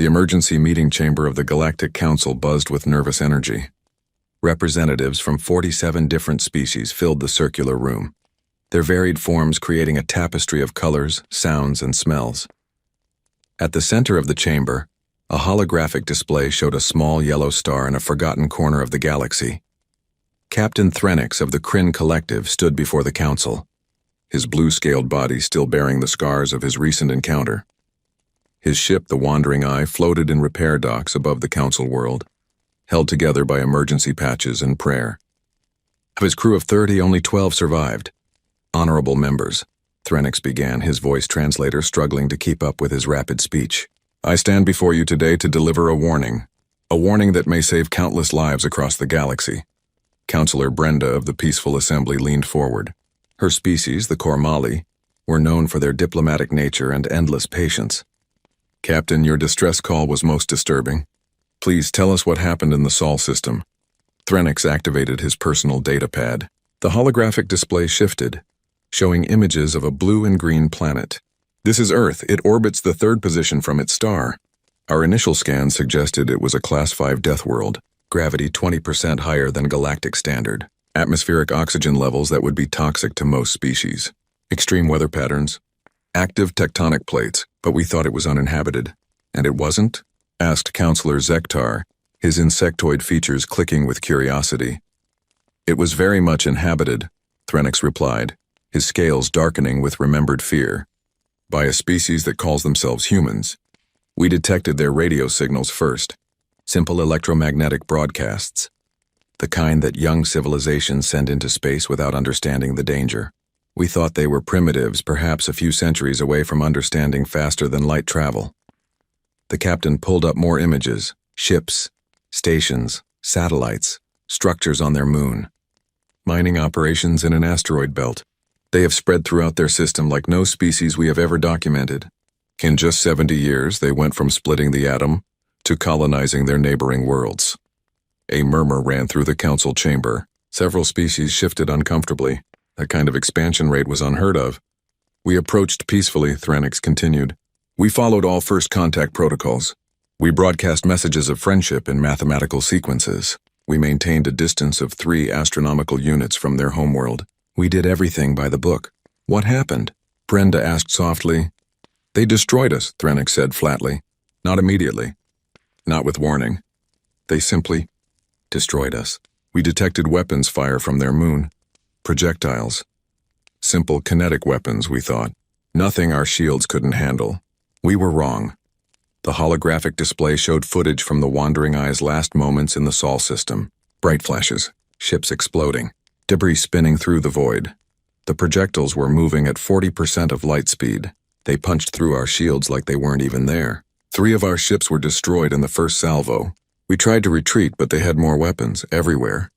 The emergency meeting chamber of the Galactic Council buzzed with nervous energy. Representatives from 47 different species filled the circular room, their varied forms creating a tapestry of colors, sounds, and smells. At the center of the chamber, a holographic display showed a small yellow star in a forgotten corner of the galaxy. Captain Threnix of the Kryn Collective stood before the council, his blue-scaled body still bearing the scars of his recent encounter. His ship, the Wandering Eye, floated in repair docks above the council world, held together by emergency patches and prayer. Of his crew of 30, only 12 survived. Honorable members, Threnix began, his voice translator struggling to keep up with his rapid speech. I stand before you today to deliver a warning that may save countless lives across the galaxy. Councillor Brenda of the Peaceful Assembly leaned forward. Her species, the Kormali, were known for their diplomatic nature and endless patience. Captain, your distress call was most disturbing. Please tell us what happened in the Sol system. Threnix activated his personal data pad. The holographic display shifted, showing images of a blue and green planet. This is Earth. It orbits the third position from its star. Our initial scans suggested it was a Class 5 death world, gravity 20% higher than galactic standard, atmospheric oxygen levels that would be toxic to most species, extreme weather patterns, active tectonic plates, but we thought it was uninhabited. And it wasn't? Asked Councillor Zektar, his insectoid features clicking with curiosity. It was very much inhabited, Threnix replied, his scales darkening with remembered fear. By a species that calls themselves humans. We detected their radio signals first, simple electromagnetic broadcasts, the kind that young civilizations send into space without understanding the danger. We thought they were primitives, perhaps a few centuries away from understanding faster-than-light travel. The captain pulled up more images, ships, stations, satellites, structures on their moon. Mining operations in an asteroid belt. They have spread throughout their system like no species we have ever documented. In just 70 years, they went from splitting the atom to colonizing their neighboring worlds. A murmur ran through the council chamber. Several species shifted uncomfortably. That kind of expansion rate was unheard of. We approached peacefully, Threnix continued. We followed all first contact protocols. We broadcast messages of friendship in mathematical sequences. We maintained a distance of 3 astronomical units from their homeworld. We did everything by the book. What happened? Brenda asked softly. They destroyed us, Threnix said flatly. Not immediately. Not with warning. They simply destroyed us. We detected weapons fire from their moon. Projectiles. Simple kinetic weapons, we thought. Nothing our shields couldn't handle. We were wrong. The holographic display showed footage from the Wandering Eye's last moments in the Sol system. Bright flashes, ships exploding, debris spinning through the void. The projectiles were moving at 40% of light speed. They punched through our shields like they weren't even there. 3 of our ships were destroyed in the first salvo. We tried to retreat, but they had more weapons, everywhere.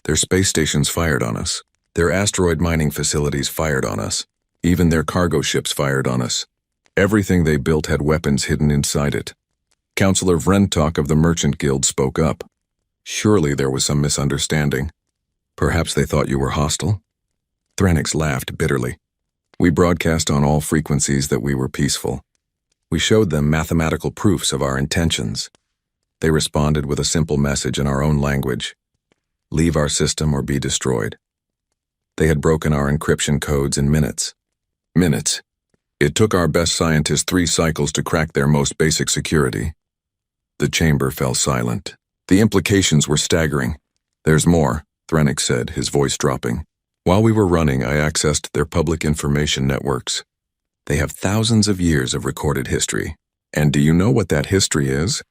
Their space stations fired on us. Their asteroid mining facilities fired on us. Even their cargo ships fired on us. Everything they built had weapons hidden inside it. Councillor Vrentok of the Merchant Guild spoke up. Surely there was some misunderstanding. Perhaps they thought you were hostile? Threnix laughed bitterly. We broadcast on all frequencies that we were peaceful. We showed them mathematical proofs of our intentions. They responded with a simple message in our own language. Leave our system or be destroyed. They had broken our encryption codes in minutes. Minutes. It took our best scientists 3 cycles to crack their most basic security. The chamber fell silent. The implications were staggering. There's more, Threnix said, his voice dropping. While we were running, I accessed their public information networks. They have thousands of years of recorded history. And do you know what that history is?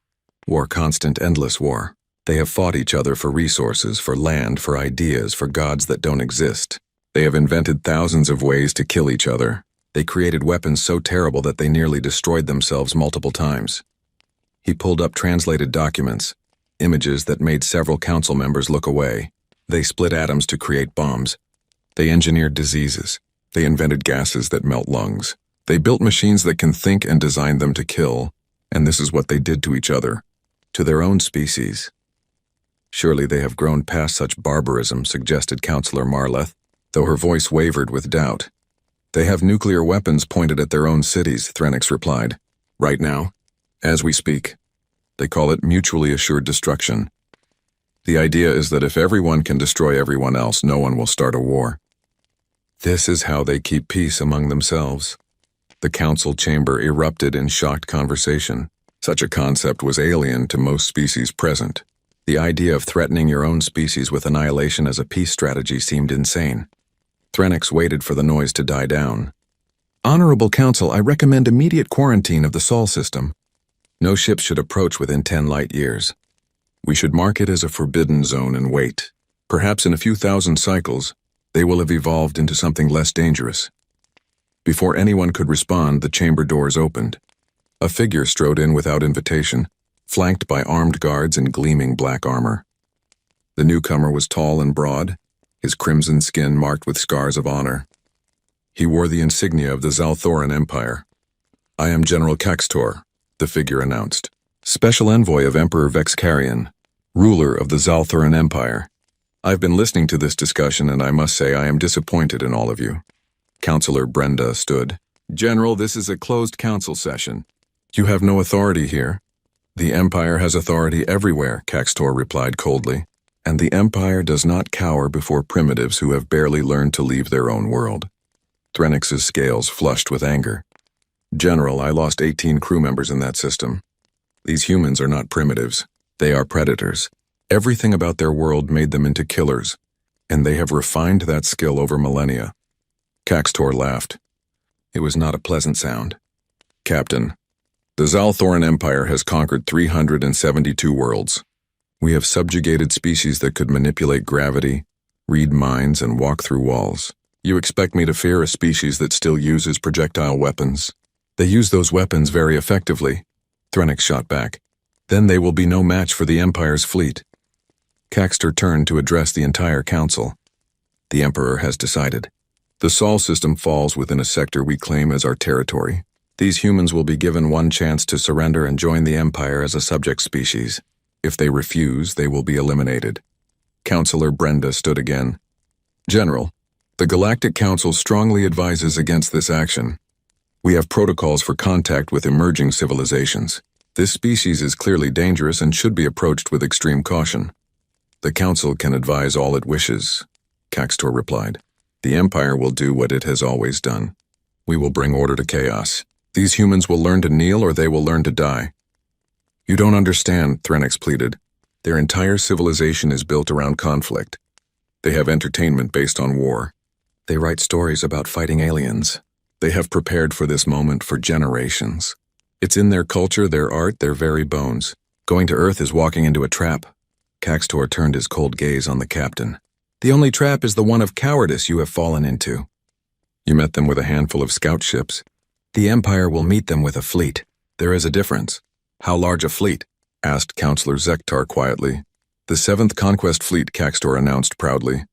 War, constant, endless war. They have fought each other for resources, for land, for ideas, for gods that don't exist. They have invented thousands of ways to kill each other. They created weapons so terrible that they nearly destroyed themselves multiple times. He pulled up translated documents, images that made several council members look away. They split atoms to create bombs. They engineered diseases. They invented gases that melt lungs. They built machines that can think and designed them to kill. And this is what they did to each other, to their own species. Surely they have grown past such barbarism, suggested Councillor Marleth, though her voice wavered with doubt. They have nuclear weapons pointed at their own cities, Threnix replied. Right now. As we speak. They call it mutually assured destruction. The idea is that if everyone can destroy everyone else, no one will start a war. This is how they keep peace among themselves. The council chamber erupted in shocked conversation. Such a concept was alien to most species present. The idea of threatening your own species with annihilation as a peace strategy seemed insane. Threnix waited for the noise to die down. Honorable Council, I recommend immediate quarantine of the Sol system. No ships should approach within 10 light years. We should mark it as a forbidden zone and wait. Perhaps in a few thousand cycles, they will have evolved into something less dangerous. Before anyone could respond, the chamber doors opened. A figure strode in without invitation, flanked by armed guards in gleaming black armor. The newcomer was tall and broad, his crimson skin marked with scars of honor. He wore the insignia of the Zalthoran Empire. I am General Caxtor, the figure announced, special envoy of Emperor Vexcarian, ruler of the Zalthoran Empire. I've been listening to this discussion and I must say I am disappointed in all of you. Councillor Brenda stood. General, this is a closed council session. You have no authority here. The Empire has authority everywhere, Caxtor replied coldly, and the Empire does not cower before primitives who have barely learned to leave their own world. Threnix's scales flushed with anger. General, I lost 18 crew members in that system. These humans are not primitives. They are predators. Everything about their world made them into killers, and they have refined that skill over millennia. Caxtor laughed. It was not a pleasant sound. Captain, the Zalthoran Empire has conquered 372 worlds. We have subjugated species that could manipulate gravity, read minds, and walk through walls. You expect me to fear a species that still uses projectile weapons? They use those weapons very effectively, Threnix shot back. Then they will be no match for the Empire's fleet. Caxtor turned to address the entire council. The Emperor has decided. The Sol system falls within a sector we claim as our territory. These humans will be given one chance to surrender and join the Empire as a subject species. If they refuse, they will be eliminated. Councillor Brenda stood again. General, the Galactic Council strongly advises against this action. We have protocols for contact with emerging civilizations. This species is clearly dangerous and should be approached with extreme caution. The Council can advise all it wishes, Caxtor replied. The Empire will do what it has always done. We will bring order to chaos. These humans will learn to kneel or they will learn to die. You don't understand, Threnix pleaded. Their entire civilization is built around conflict. They have entertainment based on war. They write stories about fighting aliens. They have prepared for this moment for generations. It's in their culture, their art, their very bones. Going to Earth is walking into a trap. Caxtor turned his cold gaze on the captain. The only trap is the one of cowardice you have fallen into. You met them with a handful of scout ships. The Empire will meet them with a fleet. There is a difference. How large a fleet? Asked Councillor Zektar quietly. The 7th Conquest Fleet, Caxtor announced proudly.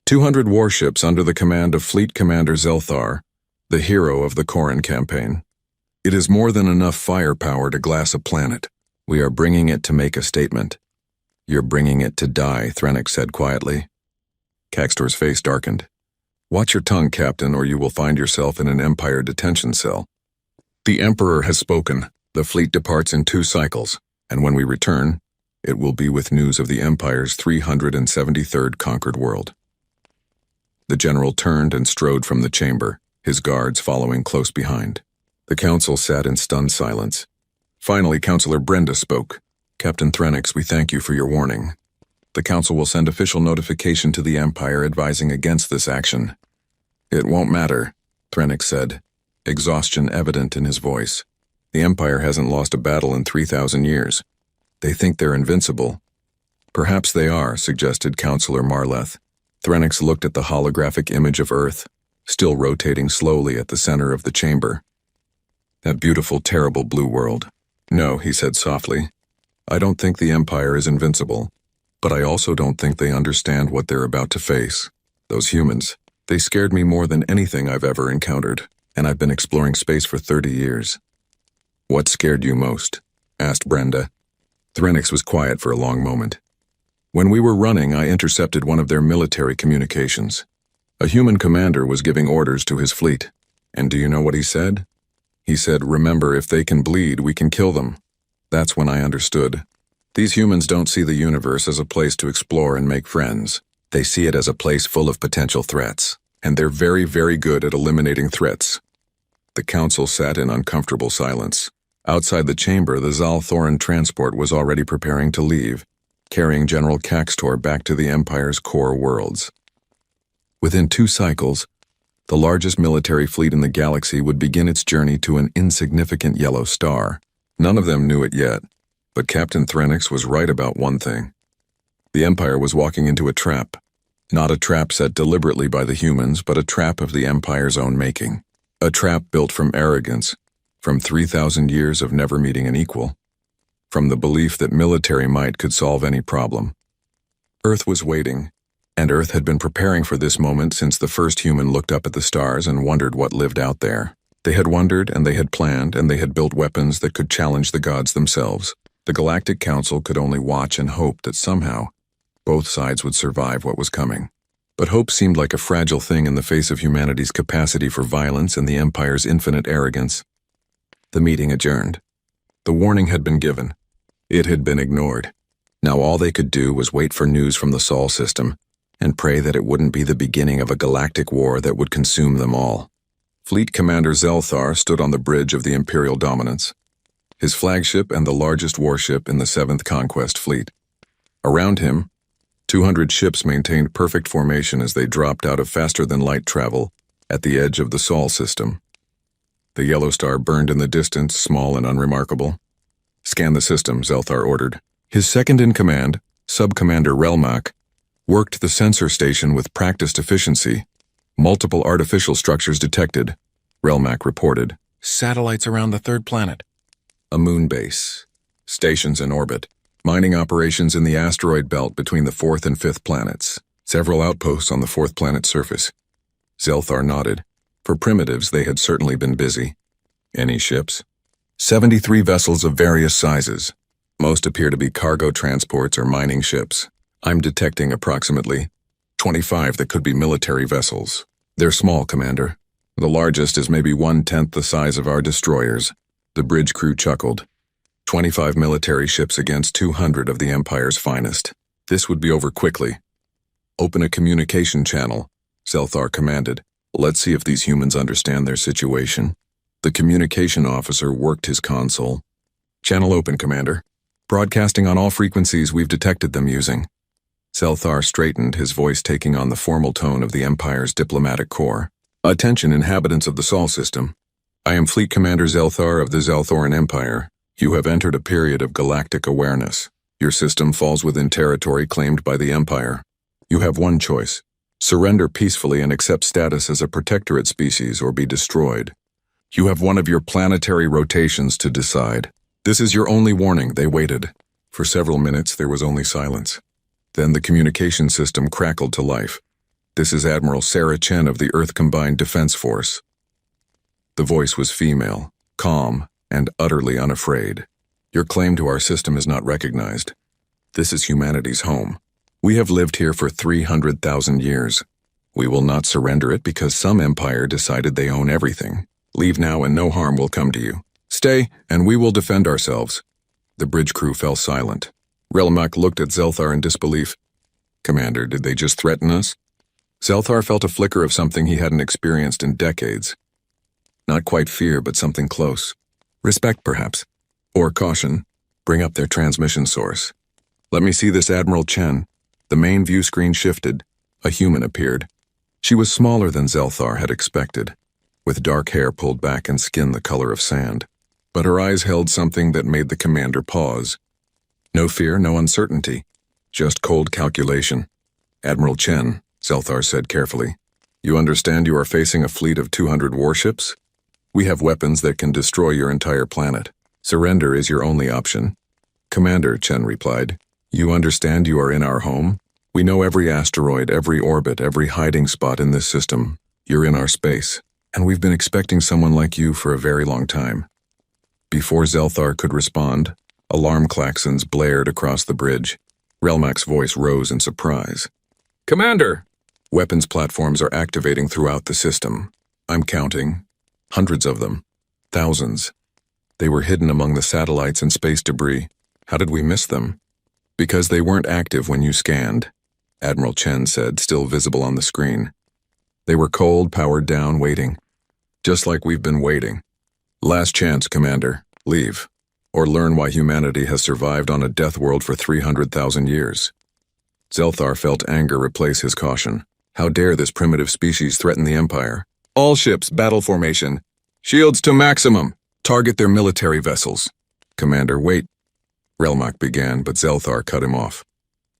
200 warships under the command of Fleet Commander Zelthar, the hero of the Corin campaign. It is more than enough firepower to glass a planet. We are bringing it to make a statement. You're bringing it to die, Threnix said quietly. Caxtor's face darkened. Watch your tongue, Captain, or you will find yourself in an Empire detention cell. The Emperor has spoken. The fleet departs in 2 cycles, and when we return, it will be with news of the Empire's 373rd conquered world. The general turned and strode from the chamber, his guards following close behind. The council sat in stunned silence. Finally, Councillor Brenda spoke. Captain Threnix, we thank you for your warning. The council will send official notification to the Empire advising against this action. It won't matter, Threnix said, exhaustion evident in his voice. The Empire hasn't lost a battle in 3,000 years. They think they're invincible. Perhaps they are, suggested Councillor Marleth. Threnix looked at the holographic image of Earth, still rotating slowly at the center of the chamber. That beautiful, terrible blue world. No, he said softly. I don't think the Empire is invincible, but I also don't think they understand what they're about to face. Those humans, they scared me more than anything I've ever encountered, and I've been exploring space for 30 years. What scared you most? Asked Brenda. Threnix was quiet for a long moment. When we were running, I intercepted one of their military communications. A human commander was giving orders to his fleet. And do you know what he said? He said, remember, if they can bleed, we can kill them. That's when I understood. These humans don't see the universe as a place to explore and make friends. They see it as a place full of potential threats, and they're very, very good at eliminating threats. The council sat in uncomfortable silence. Outside the chamber, the Zalthoran transport was already preparing to leave, carrying General Caxtor back to the Empire's core worlds. Within 2 cycles, the largest military fleet in the galaxy would begin its journey to an insignificant yellow star. None of them knew it yet, but Captain Threnix was right about one thing. The Empire was walking into a trap. Not a trap set deliberately by the humans, but a trap of the Empire's own making. A trap built from arrogance, from 3,000 years of never meeting an equal, from the belief that military might could solve any problem. Earth was waiting, and Earth had been preparing for this moment since the first human looked up at the stars and wondered what lived out there. They had wondered, and they had planned, and they had built weapons that could challenge the gods themselves. The Galactic Council could only watch and hope that somehow both sides would survive what was coming. But hope seemed like a fragile thing in the face of humanity's capacity for violence and the Empire's infinite arrogance. The meeting adjourned. The warning had been given. It had been ignored. Now all they could do was wait for news from the Sol system and pray that it wouldn't be the beginning of a galactic war that would consume them all. Fleet Commander Zelthar stood on the bridge of the Imperial Dominance, his flagship and the largest warship in the 7th Conquest Fleet. Around him, 200 ships maintained perfect formation as they dropped out of faster-than-light travel at the edge of the Sol system. The yellow star burned in the distance, small and unremarkable. "Scan the system," Zelthar ordered. His second-in-command, Sub-Commander Relmak, worked the sensor station with practiced efficiency. Multiple artificial structures detected, Relmak reported. Satellites around the 3rd planet. A moon base. Stations in orbit. Mining operations in the asteroid belt between the 4th and 5th planets. Several outposts on the 4th planet's surface. Zelthar nodded. For primitives, they had certainly been busy. Any ships? 73 vessels of various sizes. Most appear to be cargo transports or mining ships. I'm detecting approximately 25 that could be military vessels. They're small, Commander. The largest is maybe 1/10 the size of our destroyers. The bridge crew chuckled. 25 military ships against 200 of the Empire's finest. This would be over quickly. Open a communication channel, Zelthar commanded. Let's see if these humans understand their situation. The communication officer worked his console. Channel open, Commander. Broadcasting on all frequencies we've detected them using. Zelthar straightened, his voice taking on the formal tone of the Empire's diplomatic corps. Attention, inhabitants of the Sol system. I am Fleet Commander Zelthar of the Zalthoran Empire. You have entered a period of galactic awareness. Your system falls within territory claimed by the Empire. You have one choice. Surrender peacefully and accept status as a protectorate species or be destroyed. You have one of your planetary rotations to decide. This is your only warning. They waited. For several minutes there was only silence. Then the communication system crackled to life. This is Admiral Sarah Chen of the Earth Combined Defense Force. The voice was female, calm, and utterly unafraid. Your claim to our system is not recognized. This is humanity's home. We have lived here for 300,000 years. We will not surrender it because some empire decided they own everything. Leave now and no harm will come to you. Stay, and we will defend ourselves. The bridge crew fell silent. Relmak looked at Zelthar in disbelief. Commander, did they just threaten us? Zelthar felt a flicker of something he hadn't experienced in decades. Not quite fear, but something close. Respect, perhaps. Or caution. Bring up their transmission source. Let me see this, Admiral Chen. The main view screen shifted. A human appeared. She was smaller than Zelthar had expected, with dark hair pulled back and skin the color of sand. But her eyes held something that made the commander pause. No fear, no uncertainty. Just cold calculation. Admiral Chen, Zelthar said carefully. You understand you are facing a fleet of 200 warships? We have weapons that can destroy your entire planet. Surrender is your only option. Commander, Chen replied. You understand you are in our home? We know every asteroid, every orbit, every hiding spot in this system. You're in our space, and we've been expecting someone like you for a very long time. Before Zelthar could respond, alarm klaxons blared across the bridge. Relmak's voice rose in surprise. Commander! Weapons platforms are activating throughout the system. I'm counting. Hundreds of them. Thousands. They were hidden among the satellites and space debris. How did we miss them? Because they weren't active when you scanned, Admiral Chen said, still visible on the screen. They were cold, powered down, waiting. Just like we've been waiting. Last chance, Commander. Leave. Or learn why humanity has survived on a death world for 300,000 years. Zelthar felt anger replace his caution. How dare this primitive species threaten the Empire? All ships, battle formation. Shields to maximum. Target their military vessels. Commander, wait. Relmak began, but Zelthar cut him off.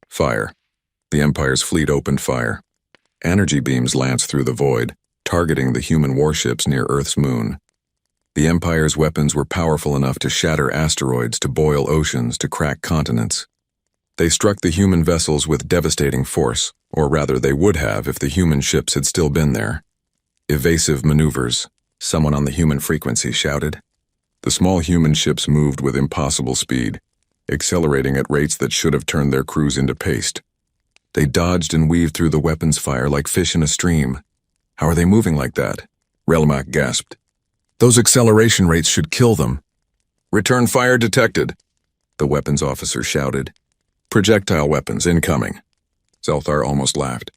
Fire. The Empire's fleet opened fire. Energy beams lanced through the void, targeting the human warships near Earth's moon. The Empire's weapons were powerful enough to shatter asteroids, to boil oceans, to crack continents. They struck the human vessels with devastating force, or rather they would have if the human ships had still been there. Evasive maneuvers, someone on the human frequency shouted. The small human ships moved with impossible speed, accelerating at rates that should have turned their crews into paste. They dodged and weaved through the weapons fire like fish in a stream. How are they moving like that? Relmak gasped. Those acceleration rates should kill them. Return fire detected, the weapons officer shouted. Projectile weapons incoming. Zelthar almost laughed.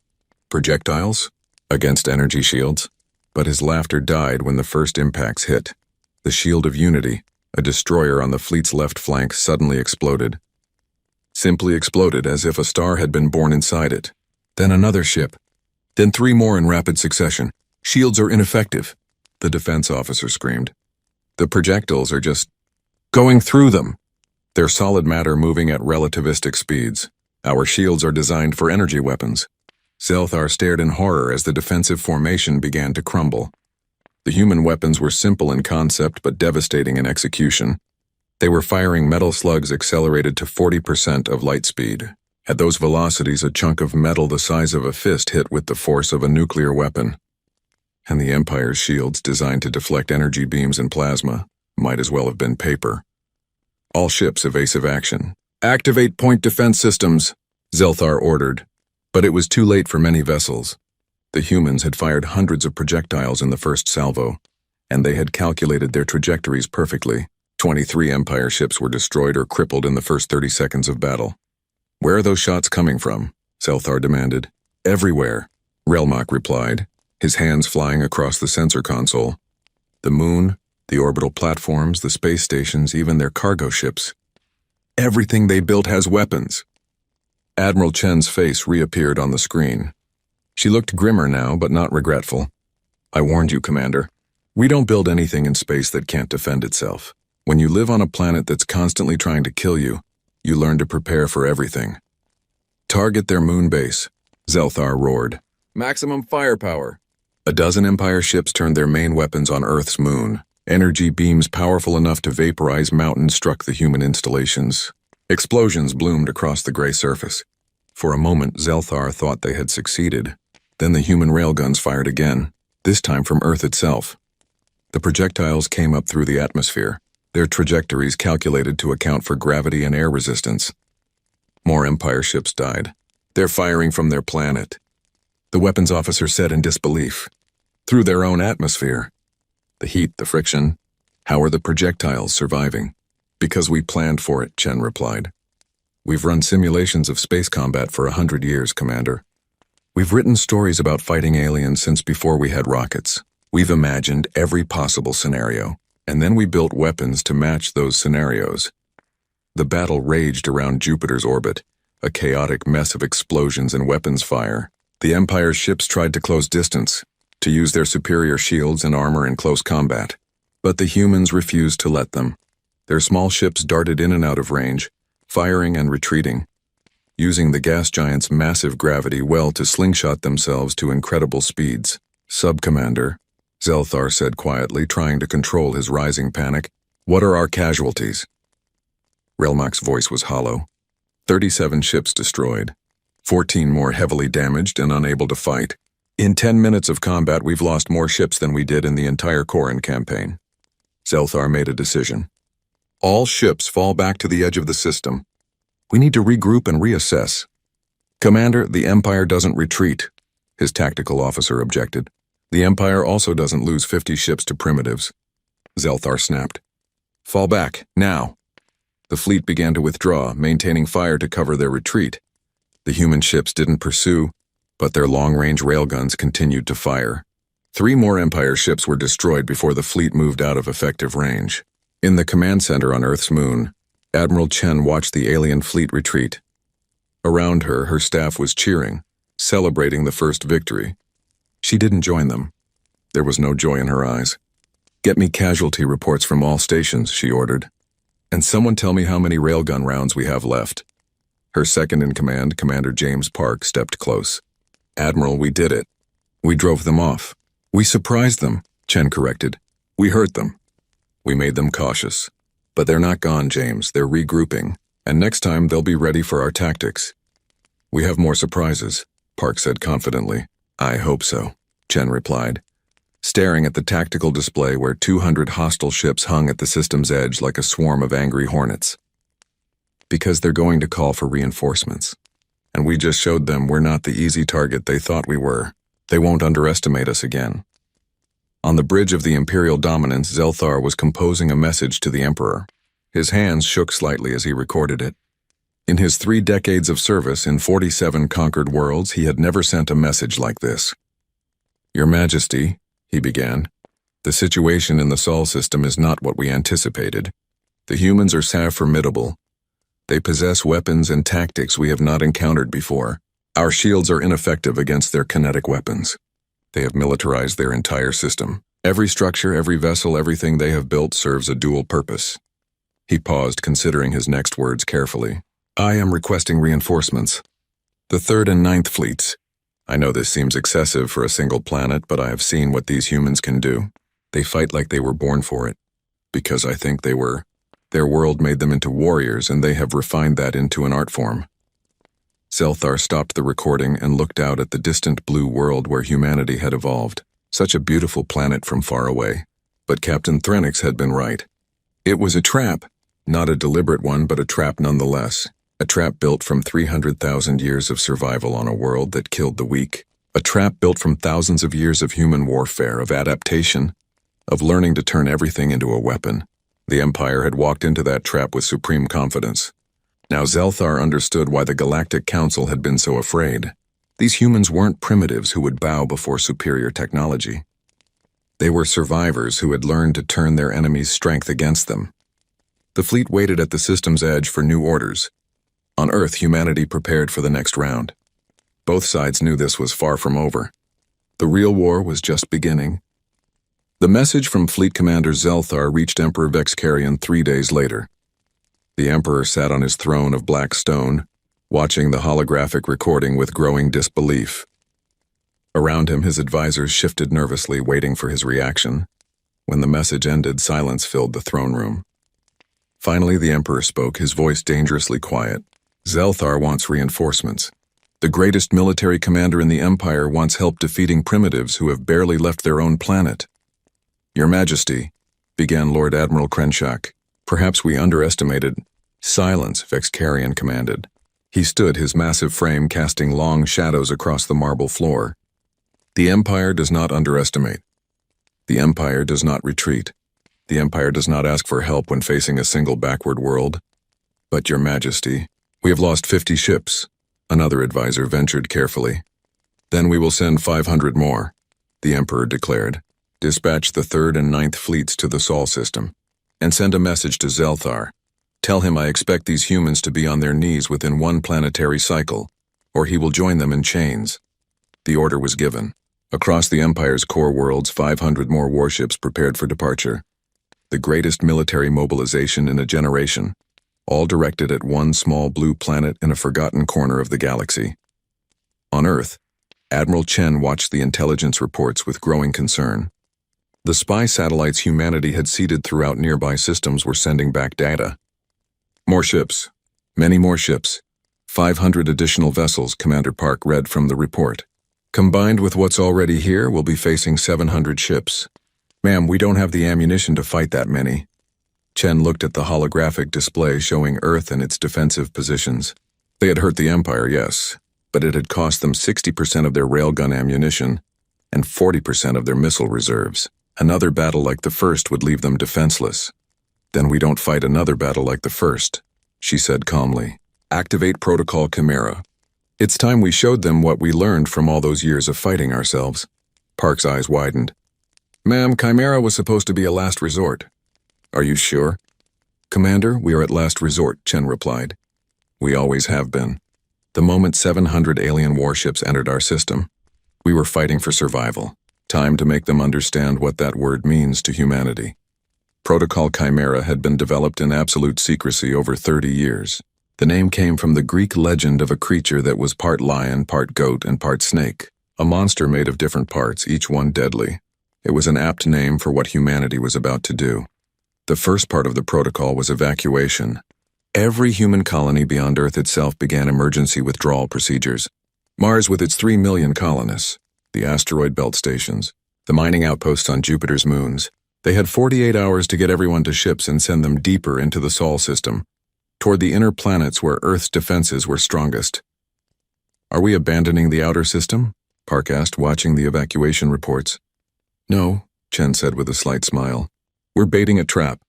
Projectiles? Against energy shields? But his laughter died when the first impacts hit. The Shield of Unity, a destroyer on the fleet's left flank, suddenly exploded. Simply exploded as if a star had been born inside it. Then another ship. Then 3 more in rapid succession. Shields are ineffective, the defense officer screamed. The projectiles are just going through them. They're solid matter moving at relativistic speeds. Our shields are designed for energy weapons. Zelthar stared in horror as the defensive formation began to crumble. The human weapons were simple in concept but devastating in execution. They were firing metal slugs accelerated to 40% of light speed. At those velocities, a chunk of metal the size of a fist hit with the force of a nuclear weapon. And the Empire's shields, designed to deflect energy beams and plasma, might as well have been paper. All ships, evasive action. Activate point defense systems, Zelthar ordered. But it was too late for many vessels. The humans had fired hundreds of projectiles in the first salvo, and they had calculated their trajectories perfectly. 23 Empire ships were destroyed or crippled in the first 30 seconds of battle. Where are those shots coming from? Zelthar demanded. Everywhere, Relmak replied, his hands flying across the sensor console. The moon, the orbital platforms, the space stations, even their cargo ships. Everything they built has weapons. Admiral Chen's face reappeared on the screen. She looked grimmer now, but not regretful. I warned you, Commander. We don't build anything in space that can't defend itself. When you live on a planet that's constantly trying to kill you, you learn to prepare for everything. Target their moon base, Zelthar roared. Maximum firepower. A dozen Empire ships turned their main weapons on Earth's moon. Energy beams powerful enough to vaporize mountains struck the human installations. Explosions bloomed across the gray surface. For a moment, Zelthar thought they had succeeded. Then the human railguns fired again, this time from Earth itself. The projectiles came up through the atmosphere, their trajectories calculated to account for gravity and air resistance. More Empire ships died. They're firing from their planet, the weapons officer said in disbelief. Through their own atmosphere. The heat, the friction. How are the projectiles surviving? Because we planned for it, Chen replied. We've run simulations of space combat for 100 years, Commander. We've written stories about fighting aliens since before we had rockets. We've imagined every possible scenario, and then we built weapons to match those scenarios. The battle raged around Jupiter's orbit, a chaotic mess of explosions and weapons fire. The Empire's ships tried to close distance, to use their superior shields and armor in close combat. But the humans refused to let them. Their small ships darted in and out of range, firing and retreating, using the gas giant's massive gravity well to slingshot themselves to incredible speeds. Sub-Commander, Zelthar said quietly, trying to control his rising panic. What are our casualties? Relmak's voice was hollow. 37 ships destroyed. 14 more heavily damaged and unable to fight. In 10 minutes of combat, we've lost more ships than we did in the entire Koran campaign. Zelthar made a decision. All ships fall back to the edge of the system. We need to regroup and reassess. Commander, the Empire doesn't retreat, his tactical officer objected. The Empire also doesn't lose 50 ships to primitives. Zelthar snapped. Fall back, now. The fleet began to withdraw, maintaining fire to cover their retreat. The human ships didn't pursue, but their long-range railguns continued to fire. 3 more Empire ships were destroyed before the fleet moved out of effective range. In the command center on Earth's moon, Admiral Chen watched the alien fleet retreat. Around her, her staff was cheering, celebrating the first victory. She didn't join them. There was no joy in her eyes. "Get me casualty reports from all stations," she ordered. "And someone tell me how many railgun rounds we have left." Her second-in-command, Commander James Park, stepped close. "Admiral, we did it. We drove them off. We surprised them," Chen corrected. "We hurt them. We made them cautious. But they're not gone, James. They're regrouping. And next time they'll be ready for our tactics." "We have more surprises," Park said confidently. "I hope so," Chen replied, staring at the tactical display where 200 hostile ships hung at the system's edge like a swarm of angry hornets. "Because they're going to call for reinforcements. And we just showed them we're not the easy target they thought we were. They won't underestimate us again." On the bridge of the Imperial Dominance, Zelthar was composing a message to the Emperor. His hands shook slightly as he recorded it. In his 3 decades of service in 47 conquered worlds, he had never sent a message like this. "Your Majesty," he began, "the situation in the Sol system is not what we anticipated. The humans are formidable. They possess weapons and tactics we have not encountered before. Our shields are ineffective against their kinetic weapons. They have militarized their entire system. Every structure, every vessel, everything they have built serves a dual purpose." He paused, considering his next words carefully. "I am requesting reinforcements. The 3rd and 9th fleets. I know this seems excessive for a single planet, but I have seen what these humans can do. They fight like they were born for it. Because I think they were. Their world made them into warriors, and they have refined that into an art form." Zelthar stopped the recording and looked out at the distant blue world where humanity had evolved. Such a beautiful planet from far away. But Captain Threnix had been right. It was a trap. Not a deliberate one, but a trap nonetheless. A trap built from 300,000 years of survival on a world that killed the weak. A trap built from thousands of years of human warfare, of adaptation, of learning to turn everything into a weapon. The Empire had walked into that trap with supreme confidence. Now Zelthar understood why the Galactic Council had been so afraid. These humans weren't primitives who would bow before superior technology. They were survivors who had learned to turn their enemies' strength against them. The fleet waited at the system's edge for new orders. On Earth, humanity prepared for the next round. Both sides knew this was far from over. The real war was just beginning. The message from Fleet Commander Zelthar reached Emperor Vexcarian 3 days later. The Emperor sat on his throne of black stone, watching the holographic recording with growing disbelief. Around him, his advisors shifted nervously, waiting for his reaction. When the message ended, silence filled the throne room. Finally, the Emperor spoke, his voice dangerously quiet. "Zelthar wants reinforcements. The greatest military commander in the Empire wants help defeating primitives who have barely left their own planet." "Your Majesty," began Lord Admiral Krenshak, "perhaps we underestimated—" "Silence," Vexcarian commanded. He stood, his massive frame casting long shadows across the marble floor. "The Empire does not underestimate. The Empire does not retreat. The Empire does not ask for help when facing a single backward world. But, Your Majesty, we have lost 50 ships," another advisor ventured carefully. "Then we will send 500 more," the Emperor declared. "Dispatch the 3rd and 9th fleets to the Sol system, and send a message to Zelthar. Tell him I expect these humans to be on their knees within 1 planetary cycle, or he will join them in chains." The order was given. Across the Empire's core worlds, 500 more warships prepared for departure. The greatest military mobilization in a generation, all directed at one small blue planet in a forgotten corner of the galaxy. On Earth, Admiral Chen watched the intelligence reports with growing concern. The spy satellites humanity had seeded throughout nearby systems were sending back data. "More ships. Many more ships. 500 additional vessels," Commander Park read from the report. "Combined with what's already here, we'll be facing 700 ships. Ma'am, we don't have the ammunition to fight that many." Chen looked at the holographic display showing Earth and its defensive positions. They had hurt the Empire, yes, but it had cost them 60% of their railgun ammunition and 40% of their missile reserves. Another battle like the first would leave them defenseless. Then we don't fight another battle like the first, she said calmly. Activate Protocol Chimera. It's time we showed them what we learned from all those years of fighting ourselves. Park's eyes widened. Ma'am, Chimera was supposed to be a last resort. Are you sure? Commander, we are at last resort, Chen replied. We always have been. The moment 700 alien warships entered our system, we were fighting for survival. Time to make them understand what that word means to humanity. Protocol Chimera had been developed in absolute secrecy over 30 years. The name came from the Greek legend of a creature that was part lion, part goat, and part snake. A monster made of different parts, each one deadly. It was an apt name for what humanity was about to do. The first part of the protocol was evacuation. Every human colony beyond Earth itself began emergency withdrawal procedures. Mars with its 3 million colonists, the asteroid belt stations, the mining outposts on Jupiter's moons. They had 48 hours to get everyone to ships and send them deeper into the Sol system, toward the inner planets where Earth's defenses were strongest. Are we abandoning the outer system? Park asked, watching the evacuation reports. No, Chen said with a slight smile. We're baiting a trap.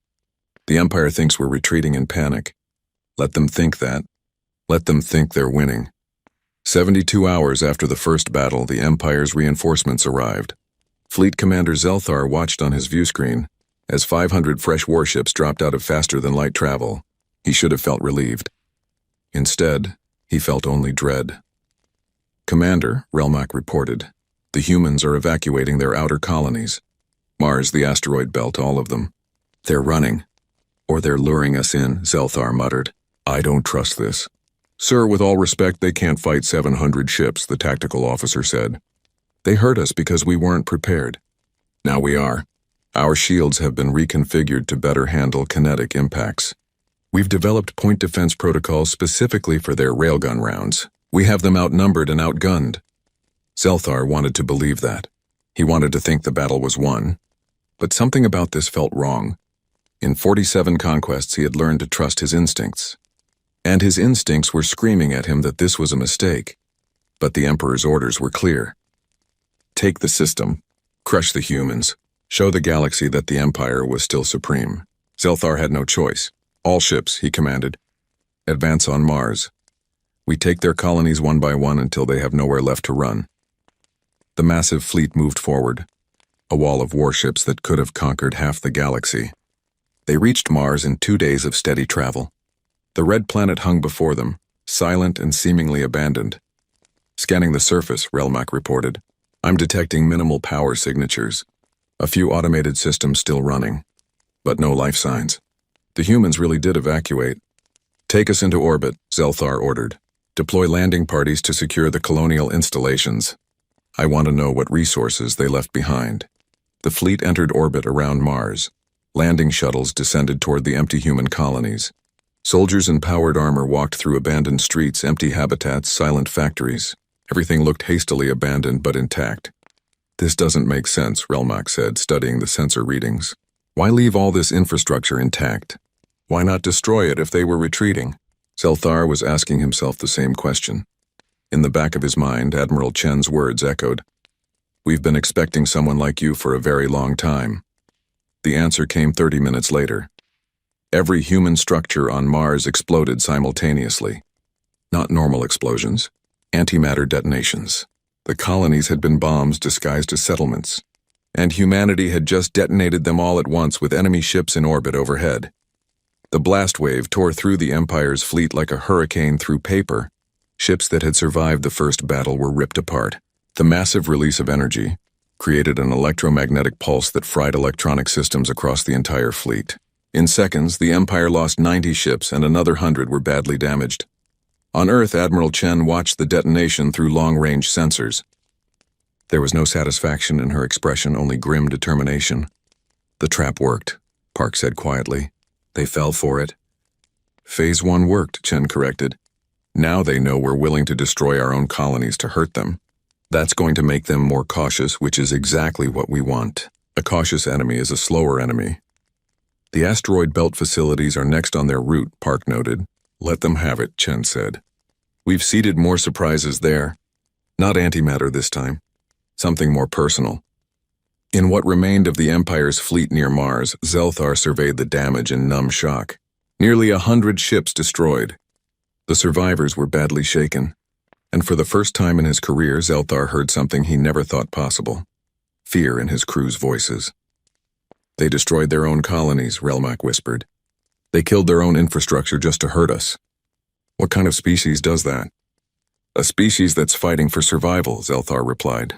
The Empire thinks we're retreating in panic. Let them think that. Let them think they're winning. 72 hours after the first battle, the Empire's reinforcements arrived. Fleet Commander Zelthar watched on his viewscreen as 500 fresh warships dropped out of faster-than-light travel. He should have felt relieved. Instead, he felt only dread. Commander, Relmak reported, the humans are evacuating their outer colonies. Mars, the asteroid belt, all of them. They're running. Or they're luring us in, Zelthar muttered. I don't trust this. Sir, with all respect, they can't fight 700 ships, the tactical officer said. They hurt us because we weren't prepared. Now we are. Our shields have been reconfigured to better handle kinetic impacts. We've developed point defense protocols specifically for their railgun rounds. We have them outnumbered and outgunned. Zelthar wanted to believe that. He wanted to think the battle was won. But something about this felt wrong. In 47 conquests, he had learned to trust his instincts. And his instincts were screaming at him that this was a mistake. But the Emperor's orders were clear. Take the system. Crush the humans. Show the galaxy that the Empire was still supreme. Zelthar had no choice. All ships, he commanded. Advance on Mars. We take their colonies one by one until they have nowhere left to run. The massive fleet moved forward, a wall of warships that could have conquered half the galaxy. They reached Mars in 2 days of steady travel. The red planet hung before them, silent and seemingly abandoned. Scanning the surface, Relmak reported. I'm detecting minimal power signatures. A few automated systems still running, but no life signs. The humans really did evacuate. Take us into orbit, Zelthar ordered. Deploy landing parties to secure the colonial installations. I want to know what resources they left behind. The fleet entered orbit around Mars. Landing shuttles descended toward the empty human colonies. Soldiers in powered armor walked through abandoned streets, empty habitats, silent factories. Everything looked hastily abandoned but intact. This doesn't make sense, Relmak said, studying the sensor readings. Why leave all this infrastructure intact? Why not destroy it if they were retreating? Zelthar was asking himself the same question. In the back of his mind, Admiral Chen's words echoed. We've been expecting someone like you for a very long time. The answer came 30 minutes later. Every human structure on Mars exploded simultaneously. Not normal explosions, antimatter detonations. The colonies had been bombs disguised as settlements, and humanity had just detonated them all at once with enemy ships in orbit overhead. The blast wave tore through the Empire's fleet like a hurricane through paper. Ships that had survived the first battle were ripped apart. The massive release of energy created an electromagnetic pulse that fried electronic systems across the entire fleet. In seconds, the Empire lost 90 ships and another 100 were badly damaged. On Earth, Admiral Chen watched the detonation through long-range sensors. There was no satisfaction in her expression, only grim determination. The trap worked, Park said quietly. They fell for it. Phase 1 worked, Chen corrected. Now they know we're willing to destroy our own colonies to hurt them. That's going to make them more cautious, which is exactly what we want. A cautious enemy is a slower enemy. The asteroid belt facilities are next on their route, Park noted. Let them have it, Chen said. We've seeded more surprises there. Not antimatter this time. Something more personal. In what remained of the Empire's fleet near Mars, Zelthar surveyed the damage in numb shock. Nearly 100 ships destroyed. The survivors were badly shaken. And for the first time in his career, Zelthar heard something he never thought possible. Fear in his crew's voices. They destroyed their own colonies, Relmak whispered. They killed their own infrastructure just to hurt us. What kind of species does that? A species that's fighting for survival, Zelthar replied.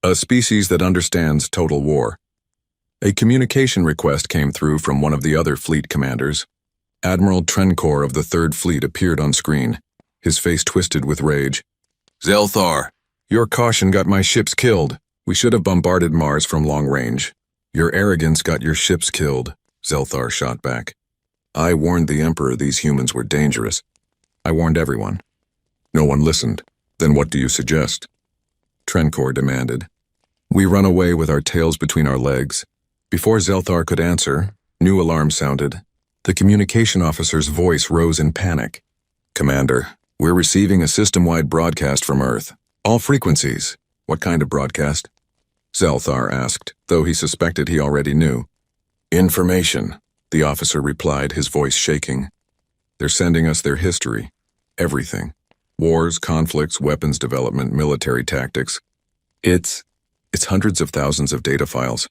A species that understands total war. A communication request came through from one of the other fleet commanders. Admiral Trencor of the Third Fleet appeared on screen, his face twisted with rage. Zelthar, your caution got my ships killed. We should have bombarded Mars from long range. Your arrogance got your ships killed, Zelthar shot back. I warned the Emperor these humans were dangerous. I warned everyone. No one listened. Then what do you suggest? Trencor demanded. We run away with our tails between our legs. Before Zelthar could answer, new alarm sounded. The communication officer's voice rose in panic. Commander, we're receiving a system-wide broadcast from Earth. All frequencies. What kind of broadcast? Zelthar asked, though he suspected he already knew. Information, the officer replied, his voice shaking. They're sending us their history. Everything. Wars, conflicts, weapons development, military tactics. It's hundreds of thousands of data files.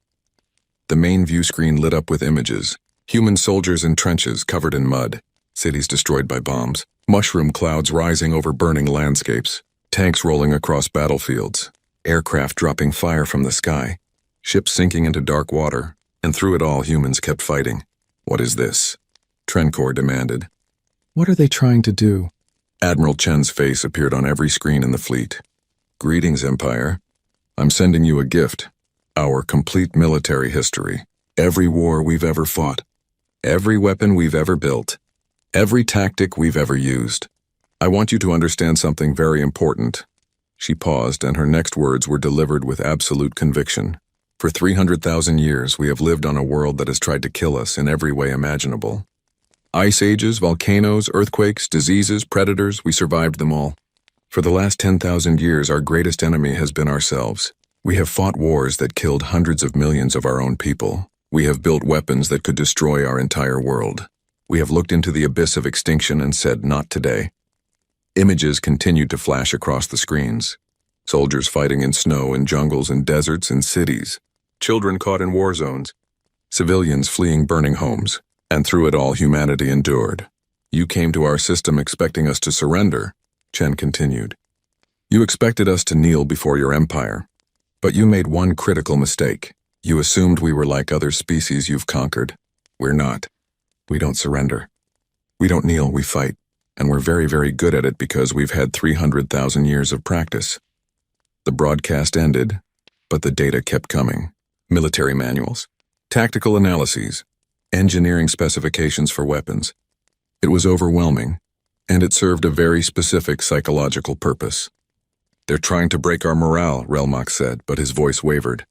The main view screen lit up with images. Human soldiers in trenches covered in mud. Cities destroyed by bombs. Mushroom clouds rising over burning landscapes. Tanks rolling across battlefields. Aircraft dropping fire from the sky. Ships sinking into dark water. And through it all, humans kept fighting. What is this? Trencor demanded. What are they trying to do? Admiral Chen's face appeared on every screen in the fleet. Greetings, Empire. I'm sending you a gift. Our complete military history. Every war we've ever fought. Every weapon we've ever built. Every tactic we've ever used. I want you to understand something very important. She paused, and her next words were delivered with absolute conviction. For 300,000 years, we have lived on a world that has tried to kill us in every way imaginable. Ice ages, volcanoes, earthquakes, diseases, predators, we survived them all. For the last 10,000 years, our greatest enemy has been ourselves. We have fought wars that killed hundreds of millions of our own people. We have built weapons that could destroy our entire world. We have looked into the abyss of extinction and said, not today. Images continued to flash across the screens. Soldiers fighting in snow, in jungles, in deserts, in cities. Children caught in war zones. Civilians fleeing burning homes. And through it all, humanity endured. You came to our system expecting us to surrender, Chen continued. You expected us to kneel before your empire. But you made one critical mistake. You assumed we were like other species you've conquered. We're not. We don't surrender. We don't kneel, we fight. And we're very, very good at it because we've had 300,000 years of practice. The broadcast ended, but the data kept coming. Military manuals, tactical analyses, engineering specifications for weapons. It was overwhelming, and it served a very specific psychological purpose. They're trying to break our morale, Relmak said, but his voice wavered.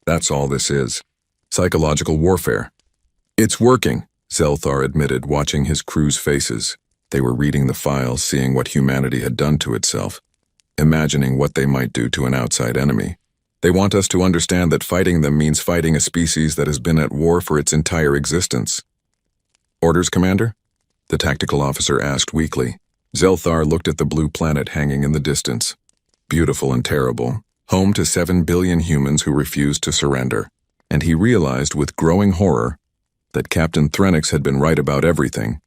That's all this is. Psychological warfare. It's working, Zelthar admitted, watching his crew's faces. They were reading the files, seeing what humanity had done to itself, imagining what they might do to an outside enemy. They want us to understand that fighting them means fighting a species that has been at war for its entire existence. Orders, Commander? The tactical officer asked weakly. Zelthar looked at the blue planet hanging in the distance. Beautiful and terrible, home to 7 billion humans who refused to surrender. And he realized with growing horror that Captain Threnix had been right about everything.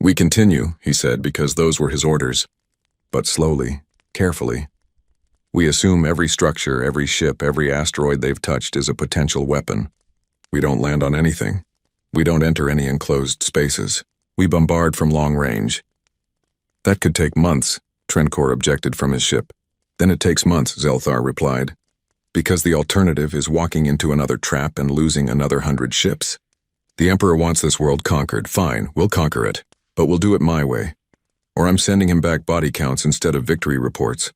We continue, he said, because those were his orders. But slowly, carefully. We assume every structure, every ship, every asteroid they've touched is a potential weapon. We don't land on anything. We don't enter any enclosed spaces. We bombard from long range. That could take months, Trencor objected from his ship. Then it takes months, Zelthar replied. Because the alternative is walking into another trap and losing another 100 ships. The Emperor wants this world conquered. Fine, we'll conquer it. But we'll do it my way. Or I'm sending him back body counts instead of victory reports.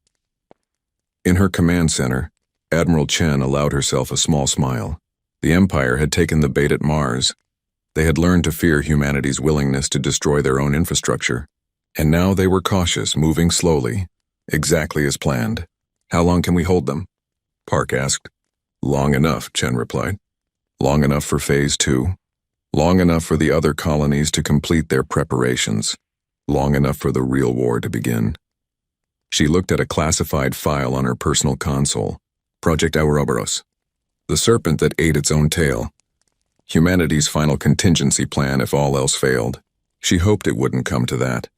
In her command center, Admiral Chen allowed herself a small smile. The Empire had taken the bait at Mars. They had learned to fear humanity's willingness to destroy their own infrastructure. And now they were cautious, moving slowly, exactly as planned. How long can we hold them? Park asked. Long enough, Chen replied. Long enough for Phase 2. Long enough for the other colonies to complete their preparations. Long enough for the real war to begin. She looked at a classified file on her personal console. Project Ouroboros. The serpent that ate its own tail. Humanity's final contingency plan if all else failed. She hoped it wouldn't come to that.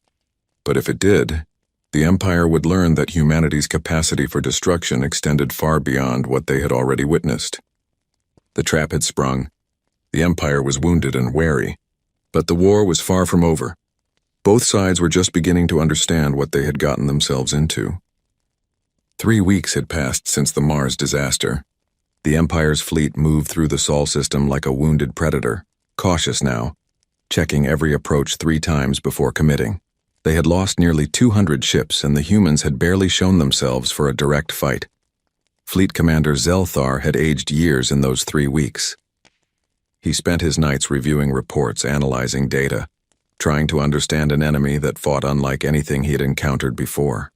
But if it did, the Empire would learn that humanity's capacity for destruction extended far beyond what they had already witnessed. The trap had sprung. The Empire was wounded and wary. But the war was far from over. Both sides were just beginning to understand what they had gotten themselves into. 3 weeks had passed since the Mars disaster. The Empire's fleet moved through the Sol system like a wounded predator, cautious now, checking every approach 3 times before committing. They had lost nearly 200 ships, and the humans had barely shown themselves for a direct fight. Fleet Commander Zelthar had aged years in those 3 weeks. He spent his nights reviewing reports, analyzing data, trying to understand an enemy that fought unlike anything he had encountered before.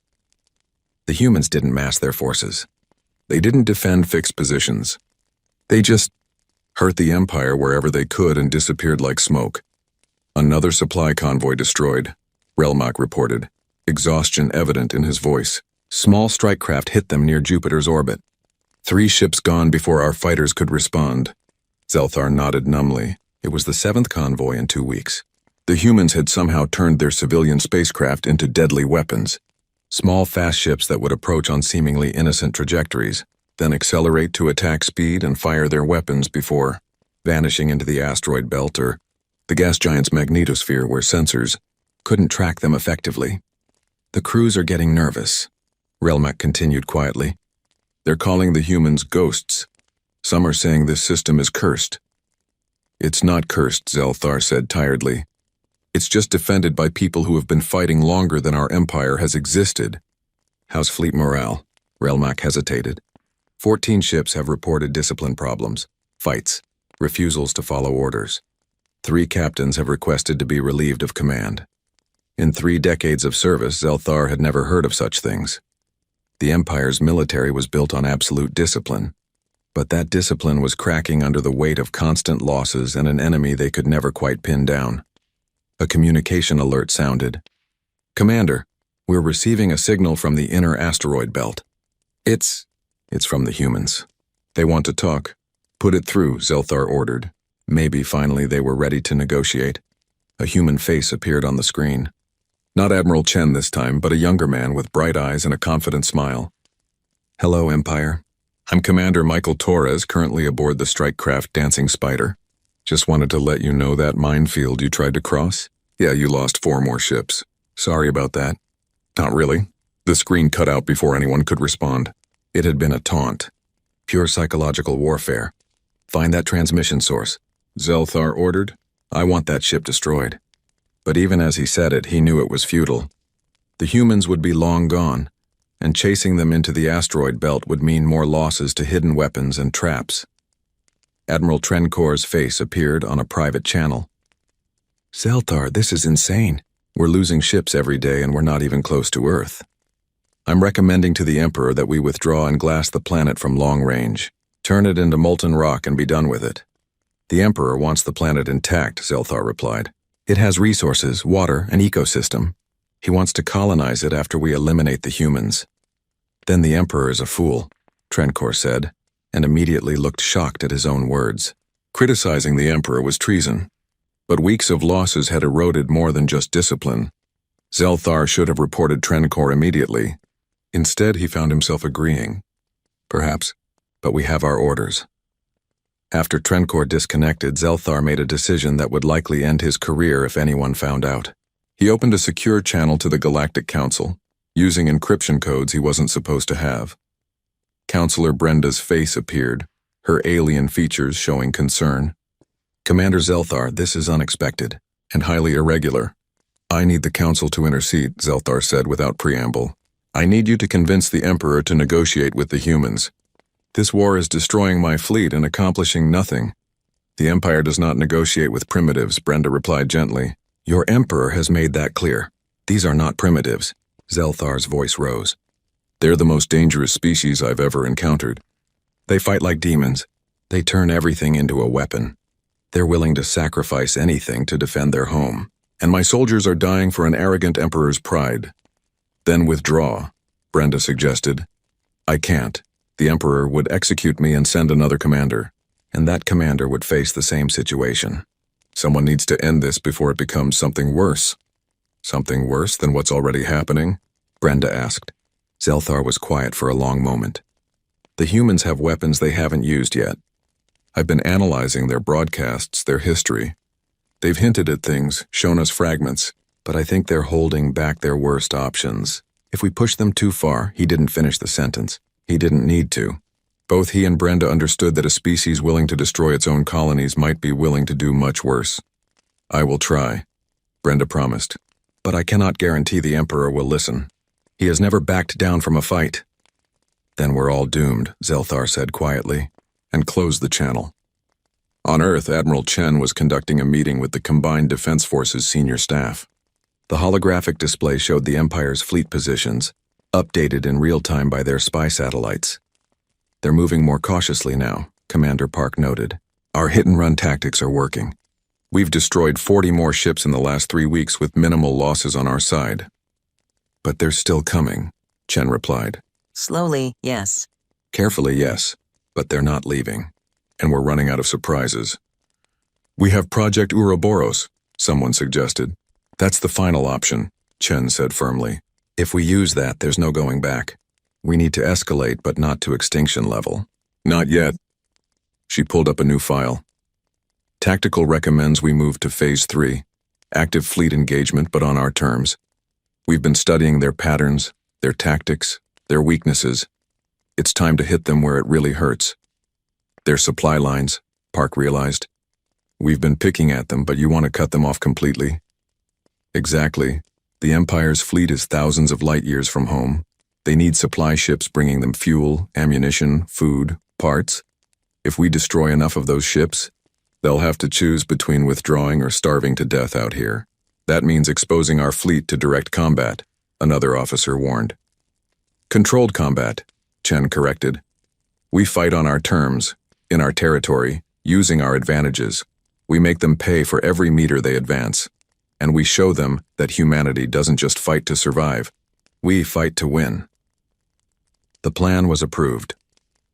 The humans didn't mass their forces. They didn't defend fixed positions. They just hurt the Empire wherever they could and disappeared like smoke. Another supply convoy destroyed, Relmak reported, exhaustion evident in his voice. Small strike craft hit them near Jupiter's orbit. 3 ships gone before our fighters could respond. Zelthar nodded numbly. It was the 7th convoy in 2 weeks. The humans had somehow turned their civilian spacecraft into deadly weapons. Small, fast ships that would approach on seemingly innocent trajectories, then accelerate to attack speed and fire their weapons before vanishing into the asteroid belt or the gas giant's magnetosphere where sensors couldn't track them effectively. The crews are getting nervous, Relmak continued quietly. They're calling the humans ghosts. Some are saying this system is cursed. It's not cursed, Zelthar said tiredly. It's just defended by people who have been fighting longer than our empire has existed. How's fleet morale? Relmak hesitated. 14 ships have reported discipline problems, fights, refusals to follow orders. 3 captains have requested to be relieved of command. In 3 decades of service, Zelthar had never heard of such things. The Empire's military was built on absolute discipline, but that discipline was cracking under the weight of constant losses and an enemy they could never quite pin down. A communication alert sounded. Commander, we're receiving a signal from the inner asteroid belt. It's from the humans. They want to talk. Put it through, Zelthar ordered. Maybe finally they were ready to negotiate. A human face appeared on the screen. Not Admiral Chen this time, but a younger man with bright eyes and a confident smile. Hello, Empire. I'm Commander Michael Torres, currently aboard the strike craft Dancing Spider. Just wanted to let you know that minefield you tried to cross? Yeah, you lost 4 more ships. Sorry about that. Not really. The screen cut out before anyone could respond. It had been a taunt. Pure psychological warfare. Find that transmission source. Zelthar ordered. I want that ship destroyed. But even as he said it, he knew it was futile. The humans would be long gone, and chasing them into the asteroid belt would mean more losses to hidden weapons and traps. Admiral Trencor's face appeared on a private channel. Zelthar, this is insane. We're losing ships every day and we're not even close to Earth. I'm recommending to the Emperor that we withdraw and glass the planet from long range. Turn it into molten rock and be done with it. The Emperor wants the planet intact, Zelthar replied. It has resources, water, an ecosystem. He wants to colonize it after we eliminate the humans. Then the Emperor is a fool, Trencor said, and immediately looked shocked at his own words. Criticizing the Emperor was treason. But weeks of losses had eroded more than just discipline. Zelthar should have reported Trencor immediately. Instead, he found himself agreeing. Perhaps, but we have our orders. After Trencor disconnected, Zelthar made a decision that would likely end his career if anyone found out. He opened a secure channel to the Galactic Council, using encryption codes he wasn't supposed to have. Counselor Brenda's face appeared, her alien features showing concern. Commander Zelthar, this is unexpected and highly irregular. I need the Council to intercede, Zelthar said without preamble. I need you to convince the Emperor to negotiate with the humans. This war is destroying my fleet and accomplishing nothing. The Empire does not negotiate with primitives, Brenda replied gently. Your Emperor has made that clear. These are not primitives. Zelthar's voice rose. They're the most dangerous species I've ever encountered. They fight like demons. They turn everything into a weapon. They're willing to sacrifice anything to defend their home. And my soldiers are dying for an arrogant emperor's pride. Then withdraw, Brenda suggested. I can't. The emperor would execute me and send another commander. And that commander would face the same situation. Someone needs to end this before it becomes something worse. Something worse than what's already happening? Brenda asked. Zelthar was quiet for a long moment. The humans have weapons they haven't used yet. I've been analyzing their broadcasts, their history. They've hinted at things, shown us fragments, but I think they're holding back their worst options. If we push them too far, he didn't finish the sentence. He didn't need to. Both he and Brenda understood that a species willing to destroy its own colonies might be willing to do much worse. I will try, Brenda promised, but I cannot guarantee the Emperor will listen. He has never backed down from a fight. Then we're all doomed, Zelthar said quietly, and closed the channel. On Earth, Admiral Chen was conducting a meeting with the Combined Defense Forces senior staff. The holographic display showed the Empire's fleet positions, updated in real time by their spy satellites. They're moving more cautiously now, Commander Park noted. Our hit-and-run tactics are working. We've destroyed 40 more ships in the last 3 weeks with minimal losses on our side. But they're still coming, Chen replied. Slowly, yes. Carefully, yes, but they're not leaving. And we're running out of surprises. We have Project Ouroboros, someone suggested. That's the final option, Chen said firmly. If we use that, there's no going back. We need to escalate, but not to extinction level. Not yet. She pulled up a new file. Tactical recommends we move to Phase 3. Active fleet engagement, but on our terms. We've been studying their patterns, their tactics, their weaknesses. It's time to hit them where it really hurts. Their supply lines, Park realized. We've been picking at them, but you want to cut them off completely? Exactly. The Empire's fleet is thousands of light years from home. They need supply ships bringing them fuel, ammunition, food, parts. If we destroy enough of those ships, they'll have to choose between withdrawing or starving to death out here. That means exposing our fleet to direct combat, another officer warned. Controlled combat, Chen corrected. We fight on our terms, in our territory, using our advantages. We make them pay for every meter they advance. And we show them that humanity doesn't just fight to survive. We fight to win. The plan was approved.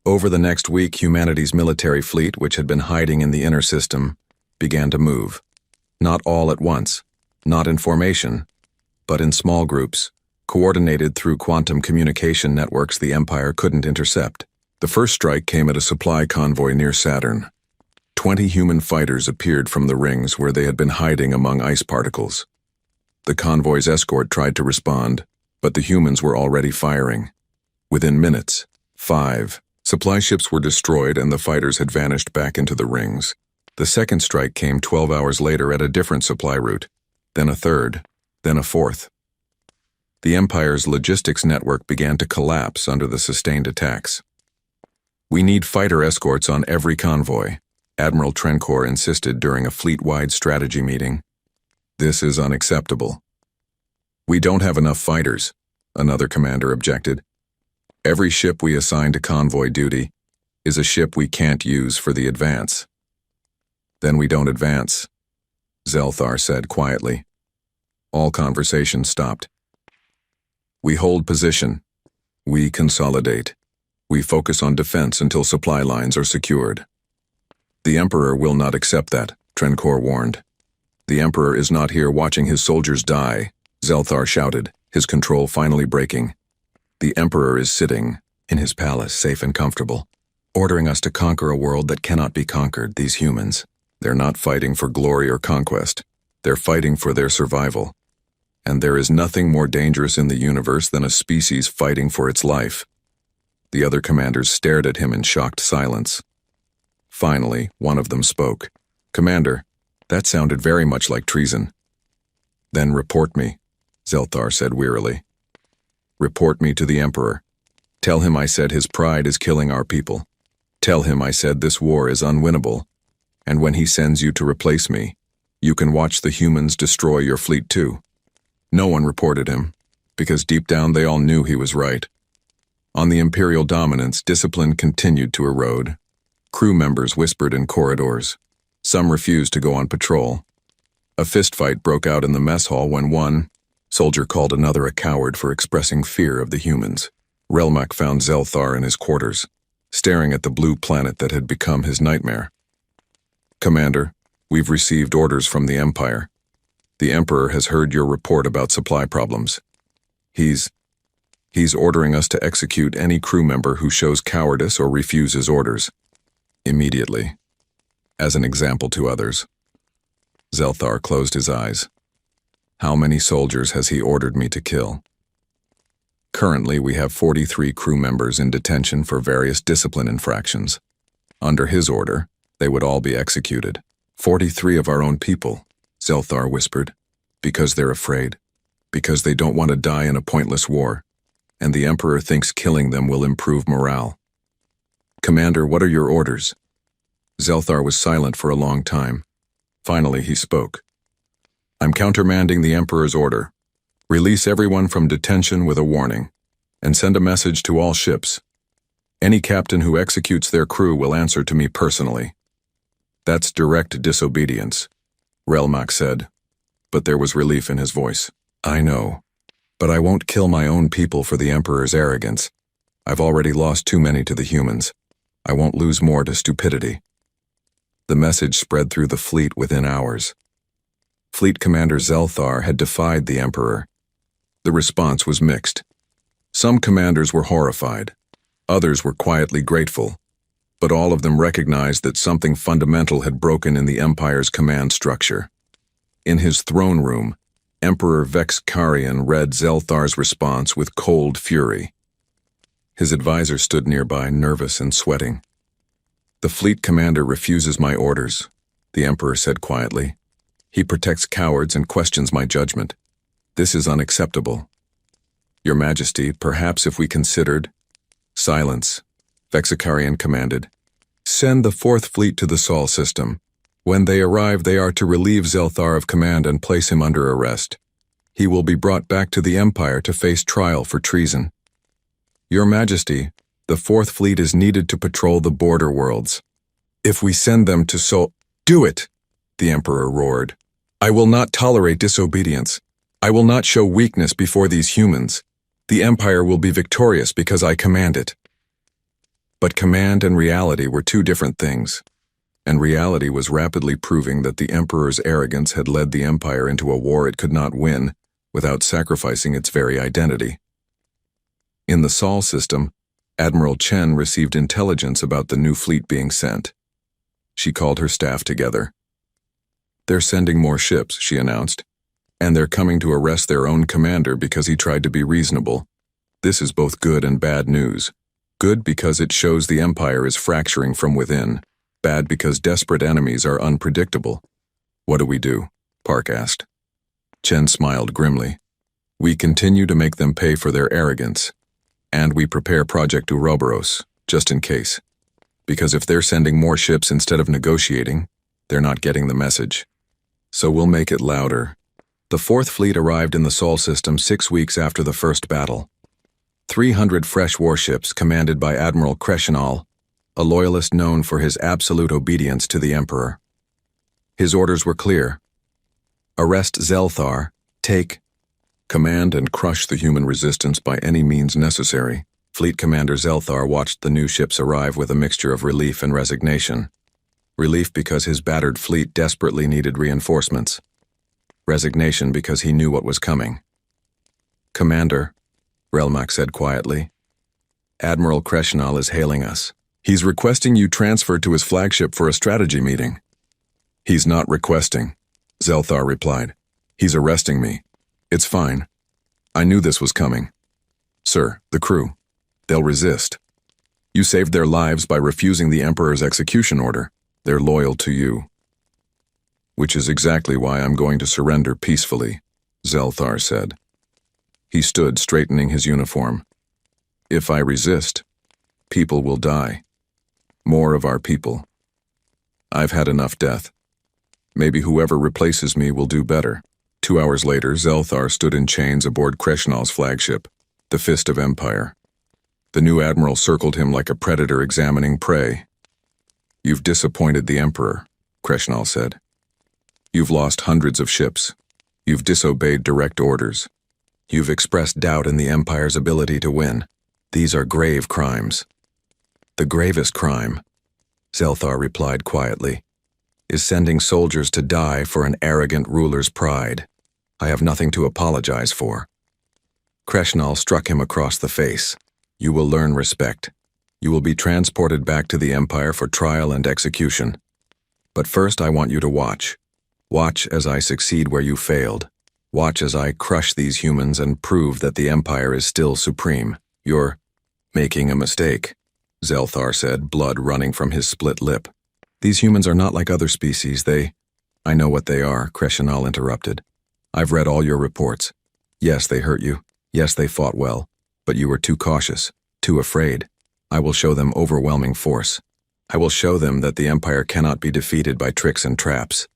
Over the next week, humanity's military fleet, which had been hiding in the inner system, began to move. Not all at once, not in formation, but in small groups, coordinated through quantum communication networks the Empire couldn't intercept. The first strike came at a supply convoy near Saturn. 20 human fighters appeared from the rings where they had been hiding among ice particles. The convoy's escort tried to respond, but the humans were already firing. Within minutes, 5 supply ships were destroyed and the fighters had vanished back into the rings. The second strike came 12 hours later at a different supply route, then a third, then a fourth. The Empire's logistics network began to collapse under the sustained attacks. We need fighter escorts on every convoy, Admiral Trencor insisted during a fleet-wide strategy meeting. This is unacceptable. We don't have enough fighters, another commander objected. Every ship we assign to convoy duty is a ship we can't use for the advance. Then we don't advance, Zelthar said quietly. All conversation stopped. We hold position. We consolidate. We focus on defense until supply lines are secured. The Emperor will not accept that, Trencor warned. The Emperor is not here watching his soldiers die, Zelthar shouted, his control finally breaking. The Emperor is sitting in his palace, safe and comfortable, ordering us to conquer a world that cannot be conquered, these humans. They're not fighting for glory or conquest. They're fighting for their survival. And there is nothing more dangerous in the universe than a species fighting for its life. The other commanders stared at him in shocked silence. Finally, one of them spoke. Commander, that sounded very much like treason. Then report me, Zelthar said wearily. Report me to the Emperor. Tell him I said his pride is killing our people. Tell him I said this war is unwinnable. And when he sends you to replace me, you can watch the humans destroy your fleet too. No one reported him, because deep down they all knew he was right. On the Imperial dominance, discipline continued to erode. Crew members whispered in corridors. Some refused to go on patrol. A fistfight broke out in the mess hall when one soldier called another a coward for expressing fear of the humans. Relmak found Zelthar in his quarters, staring at the blue planet that had become his nightmare. "Commander, we've received orders from the Empire. The Emperor has heard your report about supply problems. He's ordering us to execute any crew member who shows cowardice or refuses orders. Immediately. As an example to others." Zelthar closed his eyes. "How many soldiers has he ordered me to kill?" "Currently, we have 43 crew members in detention for various discipline infractions. Under his order, they would all be executed." 43 of our own people," Zelthar whispered. "Because they're afraid. Because they don't want to die in a pointless war. And the Emperor thinks killing them will improve morale." "Commander, what are your orders?" Zelthar was silent for a long time. Finally, he spoke. "I'm countermanding the Emperor's order. Release everyone from detention with a warning, and send a message to all ships. Any captain who executes their crew will answer to me personally." "That's direct disobedience," Relmak said, but there was relief in his voice. "I know, but I won't kill my own people for the Emperor's arrogance. I've already lost too many to the humans. I won't lose more to stupidity." The message spread through the fleet within hours. Fleet Commander Zelthar had defied the Emperor. The response was mixed. Some commanders were horrified. Others were quietly grateful. But all of them recognized that something fundamental had broken in the Empire's command structure. In his throne room, Emperor Vexkarian read Zelthar's response with cold fury. His advisor stood nearby, nervous and sweating. "The fleet commander refuses my orders," the Emperor said quietly. "He protects cowards and questions my judgment. This is unacceptable. Your Majesty, perhaps if we considered—" "Silence," Vexkarian commanded. "Send the 4th Fleet to the Sol system. When they arrive, they are to relieve Zelthar of command and place him under arrest. He will be brought back to the Empire to face trial for treason. Your Majesty, the 4th Fleet is needed to patrol the border worlds. If we send them to Sol—" "Do it!" the Emperor roared. "I will not tolerate disobedience. I will not show weakness before these humans. The Empire will be victorious because I command it." But command and reality were two different things, and reality was rapidly proving that the Emperor's arrogance had led the Empire into a war it could not win without sacrificing its very identity. In the Sol system, Admiral Chen received intelligence about the new fleet being sent. She called her staff together. "They're sending more ships," she announced, "and they're coming to arrest their own commander because he tried to be reasonable. This is both good and bad news. Good because it shows the Empire is fracturing from within. Bad because desperate enemies are unpredictable." "What do we do?" Park asked. Chen smiled grimly. "We continue to make them pay for their arrogance. And we prepare Project Ouroboros, just in case. Because if they're sending more ships instead of negotiating, they're not getting the message. So we'll make it louder." The 4th Fleet arrived in the Sol system 6 weeks after the first battle. 300 fresh warships commanded by Admiral Kreshinal, a loyalist known for his absolute obedience to the Emperor. His orders were clear. Arrest Zelthar, command and crush the human resistance by any means necessary. Fleet Commander Zelthar watched the new ships arrive with a mixture of relief and resignation. Relief because his battered fleet desperately needed reinforcements. Resignation because he knew what was coming. "Commander," Relmak said quietly, "Admiral Kreshinal is hailing us. He's requesting you transfer to his flagship for a strategy meeting." "He's not requesting," Zelthar replied. "He's arresting me. It's fine. I knew this was coming. Sir, the crew. They'll resist. You saved their lives by refusing the Emperor's execution order. They're loyal to you." "Which is exactly why I'm going to surrender peacefully," Zelthar said. He stood, straightening his uniform. "If I resist, people will die. More of our people. I've had enough death. Maybe whoever replaces me will do better." 2 hours later, Zelthar stood in chains aboard Kreshinal's flagship, the Fist of Empire. The new admiral circled him like a predator examining prey. "You've disappointed the Emperor," Kreshnal said. "You've lost hundreds of ships. You've disobeyed direct orders. You've expressed doubt in the Empire's ability to win. These are grave crimes." "The gravest crime," Zelthar replied quietly, "is sending soldiers to die for an arrogant ruler's pride. I have nothing to apologize for." Kreshnal struck him across the face. "You will learn respect. You will be transported back to the Empire for trial and execution. But first I want you to watch. Watch as I succeed where you failed. Watch as I crush these humans and prove that the Empire is still supreme. You're making a mistake," Zelthar said, blood running from his split lip. "These humans are not like other species. I know what they are," Kreshnal interrupted. "I've read all your reports. Yes, they hurt you. Yes, they fought well. But you were too cautious, too afraid. I will show them overwhelming force. I will show them that the Empire cannot be defeated by tricks and traps."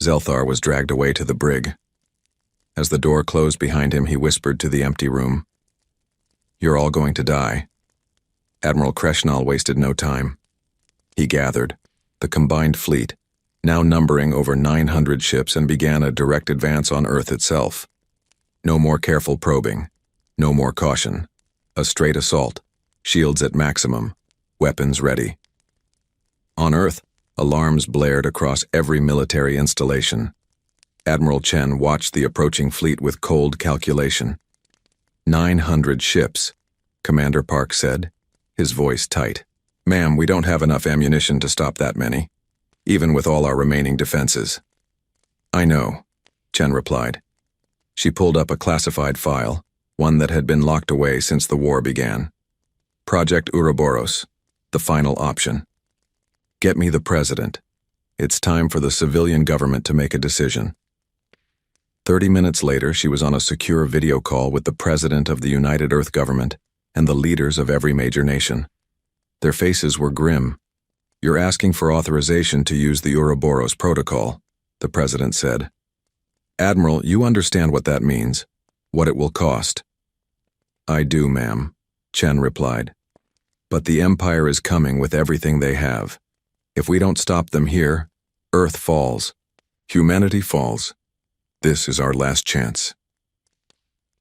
Zelthar was dragged away to the brig. As the door closed behind him, he whispered to the empty room, "You're all going to die." Admiral Kreshnal wasted no time. He gathered the combined fleet, now numbering over 900 ships, and began a direct advance on Earth itself. No more careful probing. No more caution. A straight assault. Shields at maximum. Weapons ready. On Earth, alarms blared across every military installation. Admiral Chen watched the approaching fleet with cold calculation. 900 ships, Commander Park said, his voice tight. "Ma'am, we don't have enough ammunition to stop that many, even with all our remaining defenses." "I know," Chen replied. She pulled up a classified file, one that had been locked away since the war began. "Project Ouroboros, the final option. Get me the president. It's time for the civilian government to make a decision." 30 minutes later, she was on a secure video call with the president of the United Earth government and the leaders of every major nation. Their faces were grim. "You're asking for authorization to use the Ouroboros protocol," the president said. "Admiral, you understand what that means, what it will cost." "I do, ma'am," Chen replied. "But the Empire is coming with everything they have. If we don't stop them here, Earth falls. Humanity falls. This is our last chance."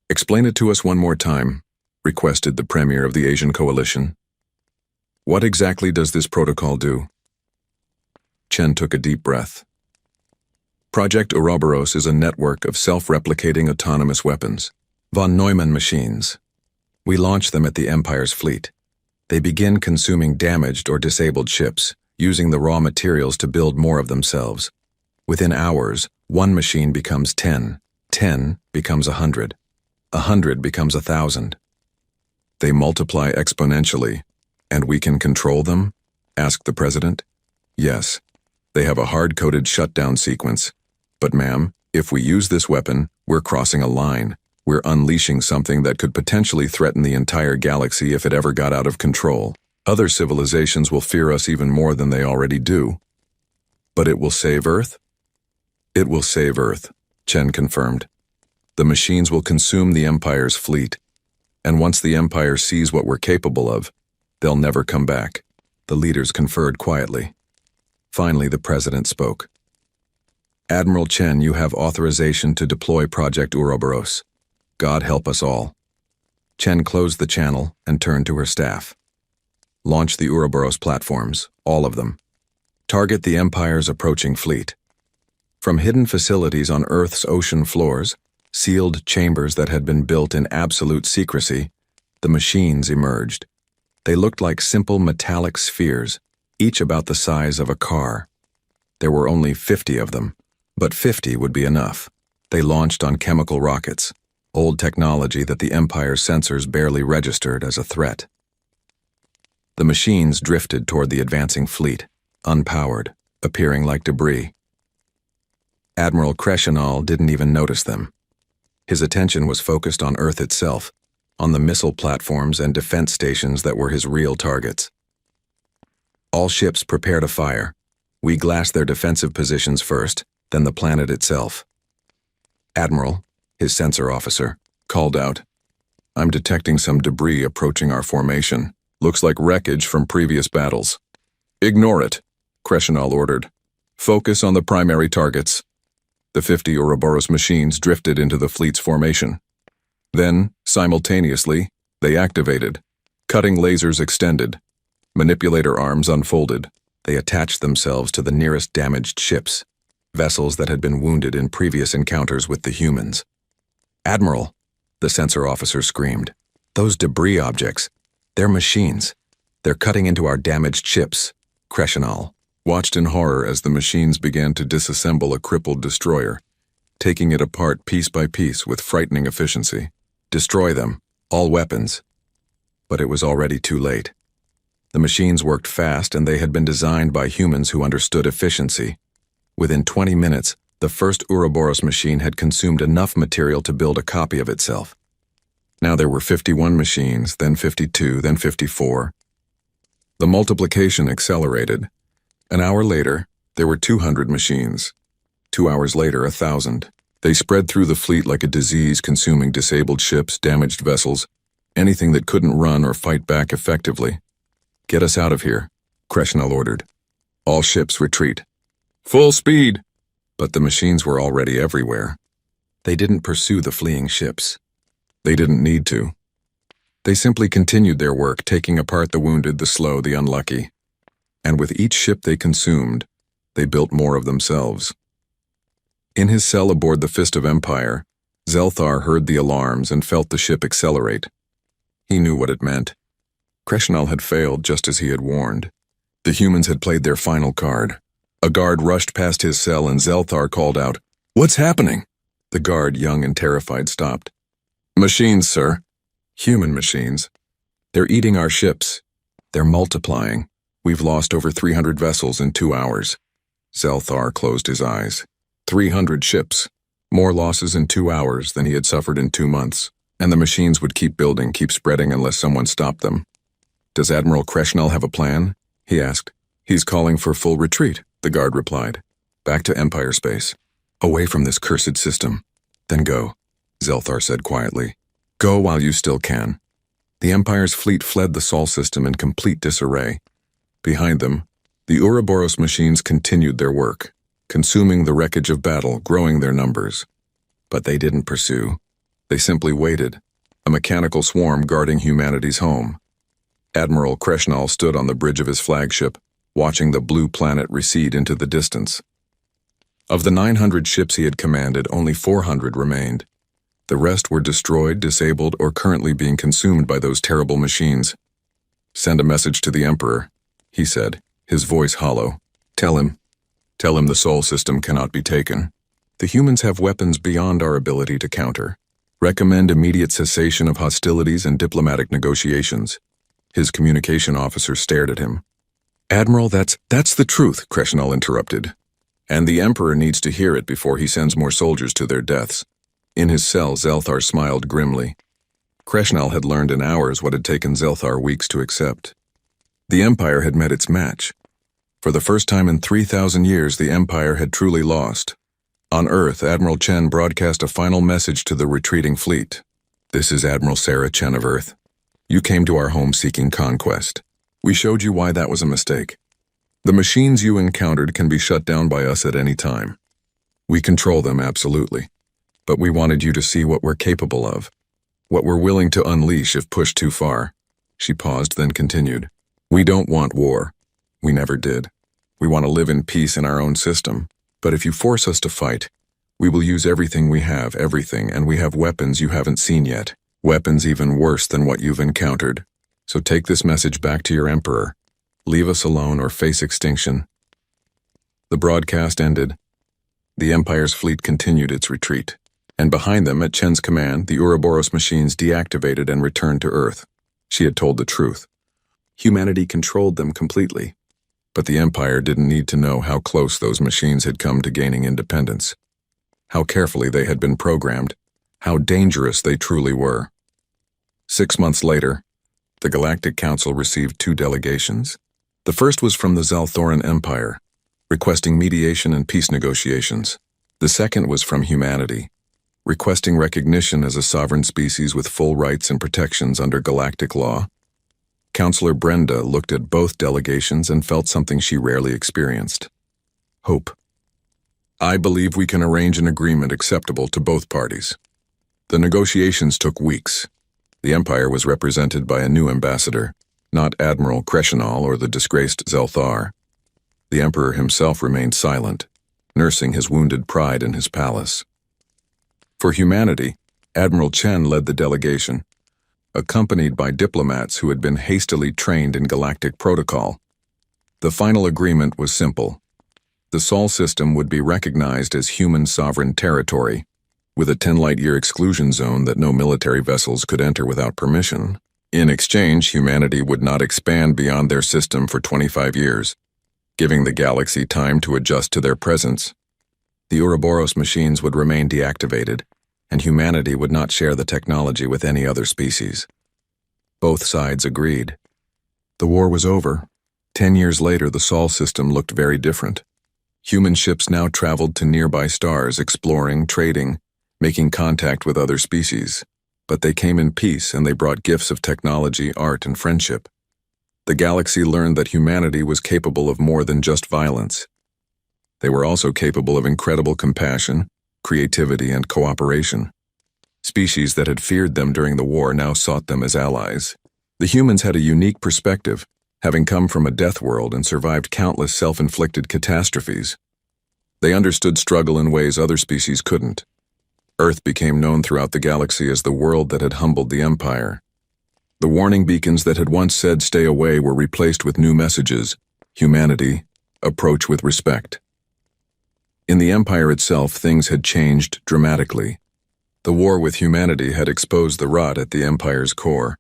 "Explain it to us one more time," requested the Premier of the Asian Coalition. "What exactly does this protocol do?" Chen took a deep breath. "Project Ouroboros is a network of self-replicating autonomous weapons, von Neumann machines. We launch them at the Empire's fleet. They begin consuming damaged or disabled ships, using the raw materials to build more of themselves. Within hours, one machine becomes 10, 10 becomes 100, 100 becomes 1,000. They multiply exponentially, and we can control them?" asked the president. "Yes. They have a hard-coded shutdown sequence. But ma'am, if we use this weapon, we're crossing a line. We're unleashing something that could potentially threaten the entire galaxy if it ever got out of control. Other civilizations will fear us even more than they already do." "But it will save Earth?" "It will save Earth," Chen confirmed. "The machines will consume the Empire's fleet. And once the Empire sees what we're capable of, they'll never come back." The leaders conferred quietly. Finally, the president spoke. "Admiral Chen, you have authorization to deploy Project Ouroboros. God help us all." Chen closed the channel and turned to her staff. "Launch the Ouroboros platforms, all of them. Target the Empire's approaching fleet." From hidden facilities on Earth's ocean floors, sealed chambers that had been built in absolute secrecy, the machines emerged. They looked like simple metallic spheres, each about the size of a car. There were only 50 of them, but 50 would be enough. They launched on chemical rockets, old technology that the Empire's sensors barely registered as a threat. The machines drifted toward the advancing fleet, unpowered, appearing like debris. Admiral Kreshnal didn't even notice them. His attention was focused on Earth itself, on the missile platforms and defense stations that were his real targets. "All ships prepare to fire. We glass their defensive positions first, then the planet itself." "Admiral," his sensor officer called out. I'm detecting some debris approaching our formation. Looks like wreckage from previous battles. Ignore it, Crescenal ordered. Focus on the primary targets. The 50 Ouroboros machines drifted into the fleet's formation. Then, simultaneously, they activated. Cutting lasers extended. Manipulator arms unfolded. They attached themselves to the nearest damaged ships, vessels that had been wounded in previous encounters with the humans. Admiral, the sensor officer screamed. Those debris objects, they're machines. They're cutting into our damaged ships. Crescenal watched in horror as the machines began to disassemble a crippled destroyer, taking it apart piece by piece with frightening efficiency. Destroy them, all weapons. But it was already too late. The machines worked fast, and they had been designed by humans who understood efficiency. Within 20 minutes, the first Ouroboros machine had consumed enough material to build a copy of itself. Now there were 51 machines, then 52, then 54. The multiplication accelerated. An hour later, there were 200 machines. 2 hours later, 1,000. They spread through the fleet like a disease, consuming disabled ships, damaged vessels, anything that couldn't run or fight back effectively. Get us out of here, Crescenal ordered. All ships retreat. Full speed! But the machines were already everywhere. They didn't pursue the fleeing ships. They didn't need to. They simply continued their work, taking apart the wounded, the slow, the unlucky. And with each ship they consumed, they built more of themselves. In his cell aboard the Fist of Empire, Zelthar heard the alarms and felt the ship accelerate. He knew what it meant. Crescenal had failed just as he had warned. The humans had played their final card. A guard rushed past his cell and Zelthar called out, "What's happening?" The guard, young and terrified, stopped. "Machines, sir." "Human machines. They're eating our ships. They're multiplying. We've lost over 300 vessels in 2 hours." Zelthar closed his eyes. 300 ships. More losses in 2 hours than he had suffered in 2 months. And the machines would keep building, keep spreading unless someone stopped them. "Does Admiral Crescenal have a plan?" he asked. "He's calling for full retreat," the guard replied. "Back to Empire space. Away from this cursed system. Then go," Zelthar said quietly. "Go while you still can." The Empire's fleet fled the Sol system in complete disarray. Behind them, the Ouroboros machines continued their work, consuming the wreckage of battle, growing their numbers. But they didn't pursue. They simply waited, a mechanical swarm guarding humanity's home. Admiral Crescenal stood on the bridge of his flagship, watching the blue planet recede into the distance. Of the 900 ships he had commanded, only 400 remained. The rest were destroyed, disabled, or currently being consumed by those terrible machines. "Send a message to the Emperor," he said, his voice hollow. Tell him the Sol system cannot be taken. The humans have weapons beyond our ability to counter. Recommend immediate cessation of hostilities and diplomatic negotiations." His communication officer stared at him. "Admiral, that's the truth," Crescenal interrupted. "And the Emperor needs to hear it before he sends more soldiers to their deaths." In his cell, Zelthar smiled grimly. Crescenal had learned in hours what had taken Zelthar weeks to accept. The Empire had met its match. For the first time in 3,000 years, the Empire had truly lost. On Earth, Admiral Chen broadcast a final message to the retreating fleet. "This is Admiral Sarah Chen of Earth. You came to our home seeking conquest. We showed you why that was a mistake. The machines you encountered can be shut down by us at any time. We control them, absolutely. But we wanted you to see what we're capable of, what we're willing to unleash if pushed too far." She paused, then continued. "We don't want war. We never did. We want to live in peace in our own system. But if you force us to fight, we will use everything we have, everything, and we have weapons you haven't seen yet. Weapons even worse than what you've encountered. So take this message back to your Emperor. Leave us alone or face extinction." The broadcast ended. The Empire's fleet continued its retreat. And behind them, at Chen's command, the Ouroboros machines deactivated and returned to Earth. She had told the truth. Humanity controlled them completely. But the Empire didn't need to know how close those machines had come to gaining independence, how carefully they had been programmed, how dangerous they truly were. 6 months later, the Galactic Council received 2 delegations. The first was from the Zalthoran Empire, requesting mediation and peace negotiations. The second was from humanity, requesting recognition as a sovereign species with full rights and protections under galactic law. Counselor Brenda looked at both delegations and felt something she rarely experienced: hope. "I believe we can arrange an agreement acceptable to both parties." The negotiations took weeks. The Empire was represented by a new ambassador, not Admiral Crescenal or the disgraced Zelthar. The Emperor himself remained silent, nursing his wounded pride in his palace. For humanity, Admiral Chen led the delegation, accompanied by diplomats who had been hastily trained in galactic protocol. The final agreement was simple. The Sol system would be recognized as human sovereign territory, with a 10-light-year exclusion zone that no military vessels could enter without permission. In exchange, humanity would not expand beyond their system for 25 years, giving the galaxy time to adjust to their presence. The Ouroboros machines would remain deactivated, and humanity would not share the technology with any other species. Both sides agreed. The war was over. 10 years later, the Sol system looked very different. Human ships now traveled to nearby stars, exploring, trading, making contact with other species. But they came in peace, and they brought gifts of technology, art, and friendship. The galaxy learned that humanity was capable of more than just violence. They were also capable of incredible compassion, creativity, and cooperation. Species that had feared them during the war now sought them as allies. The humans had a unique perspective, having come from a death world and survived countless self-inflicted catastrophes. They understood struggle in ways other species couldn't. Earth became known throughout the galaxy as the world that had humbled the Empire. The warning beacons that had once said "stay away" were replaced with new messages: humanity, approach with respect. In the Empire itself, things had changed dramatically. The war with humanity had exposed the rot at the Empire's core.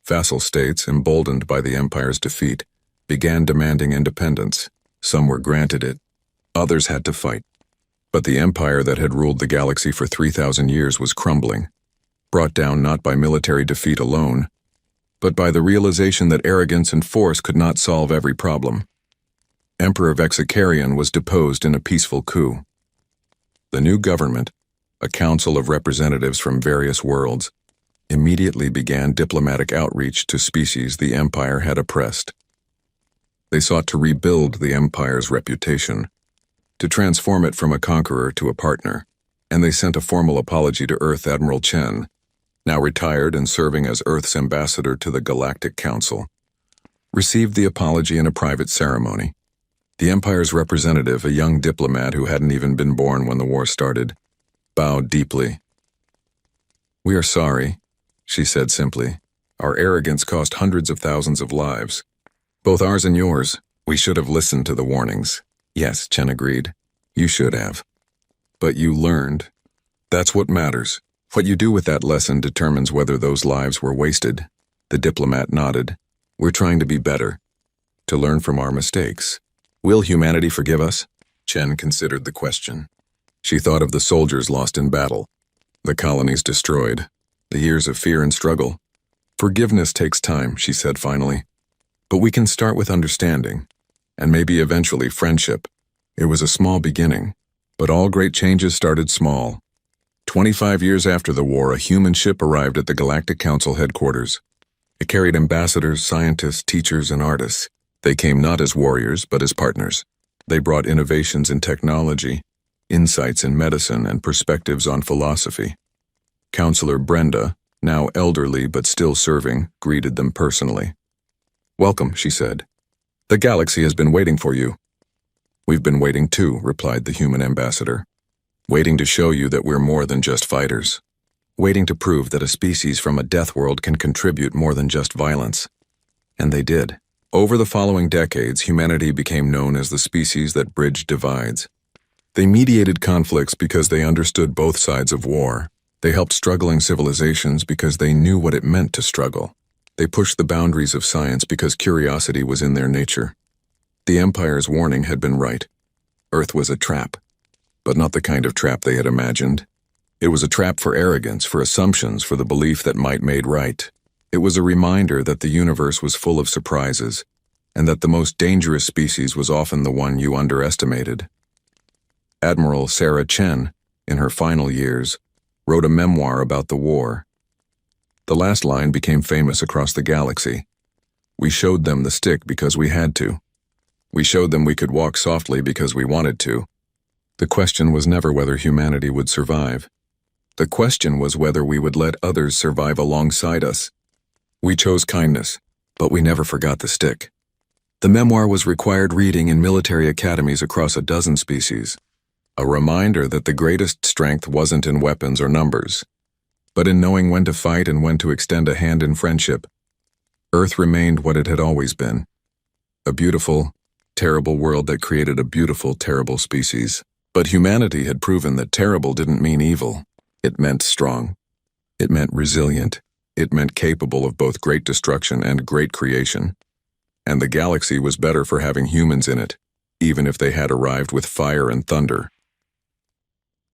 Vassal states, emboldened by the Empire's defeat, began demanding independence. Some were granted it. Others had to fight. But the Empire that had ruled the galaxy for 3,000 years was crumbling, brought down not by military defeat alone, but by the realization that arrogance and force could not solve every problem. Emperor Vexicarian was deposed in a peaceful coup. The new government, a council of representatives from various worlds, immediately began diplomatic outreach to species the Empire had oppressed. They sought to rebuild the Empire's reputation, to transform it from a conqueror to a partner, and they sent a formal apology to Earth Admiral Chen, now retired and serving as Earth's ambassador to the Galactic Council, received the apology in a private ceremony. The Empire's representative, a young diplomat who hadn't even been born when the war started, bowed deeply. "We are sorry," she said simply. "Our arrogance cost hundreds of thousands of lives. Both ours and yours. We should have listened to the warnings." "Yes," Chen agreed. "You should have. But you learned. That's what matters. What you do with that lesson determines whether those lives were wasted." The diplomat nodded. "We're trying to be better, to learn from our mistakes. Will humanity forgive us?" Chen considered the question. She thought of the soldiers lost in battle, the colonies destroyed, the years of fear and struggle. "Forgiveness takes time," she said finally. "But we can start with understanding, and maybe eventually friendship." It was a small beginning, but all great changes started small. 25 years after the war, a human ship arrived at the Galactic Council headquarters. It carried ambassadors, scientists, teachers, and artists. They came not as warriors, but as partners. They brought innovations in technology, insights in medicine, and perspectives on philosophy. Counselor Brenda, now elderly but still serving, greeted them personally. "Welcome," she said. "The galaxy has been waiting for you." "We've been waiting too," replied the human ambassador. "Waiting to show you that we're more than just fighters. Waiting to prove that a species from a death world can contribute more than just violence." And they did. Over the following decades, humanity became known as the species that bridged divides. They mediated conflicts because they understood both sides of war. They helped struggling civilizations because they knew what it meant to struggle. They pushed the boundaries of science because curiosity was in their nature. The Empire's warning had been right. Earth was a trap, but not the kind of trap they had imagined. It was a trap for arrogance, for assumptions, for the belief that might made right. It was a reminder that the universe was full of surprises, and that the most dangerous species was often the one you underestimated. Admiral Sarah Chen, in her final years, wrote a memoir about the war. The last line became famous across the galaxy. We showed them the stick because we had to. We showed them we could walk softly because we wanted to. The question was never whether humanity would survive. The question was whether we would let others survive alongside us. We chose kindness, but we never forgot the stick. The memoir was required reading in military academies across a dozen species. A reminder that the greatest strength wasn't in weapons or numbers, but in knowing when to fight and when to extend a hand in friendship. Earth remained what it had always been. A beautiful, terrible world that created a beautiful, terrible species. But humanity had proven that terrible didn't mean evil. It meant strong. It meant resilient. It meant capable of both great destruction and great creation. And the galaxy was better for having humans in it, even if they had arrived with fire and thunder.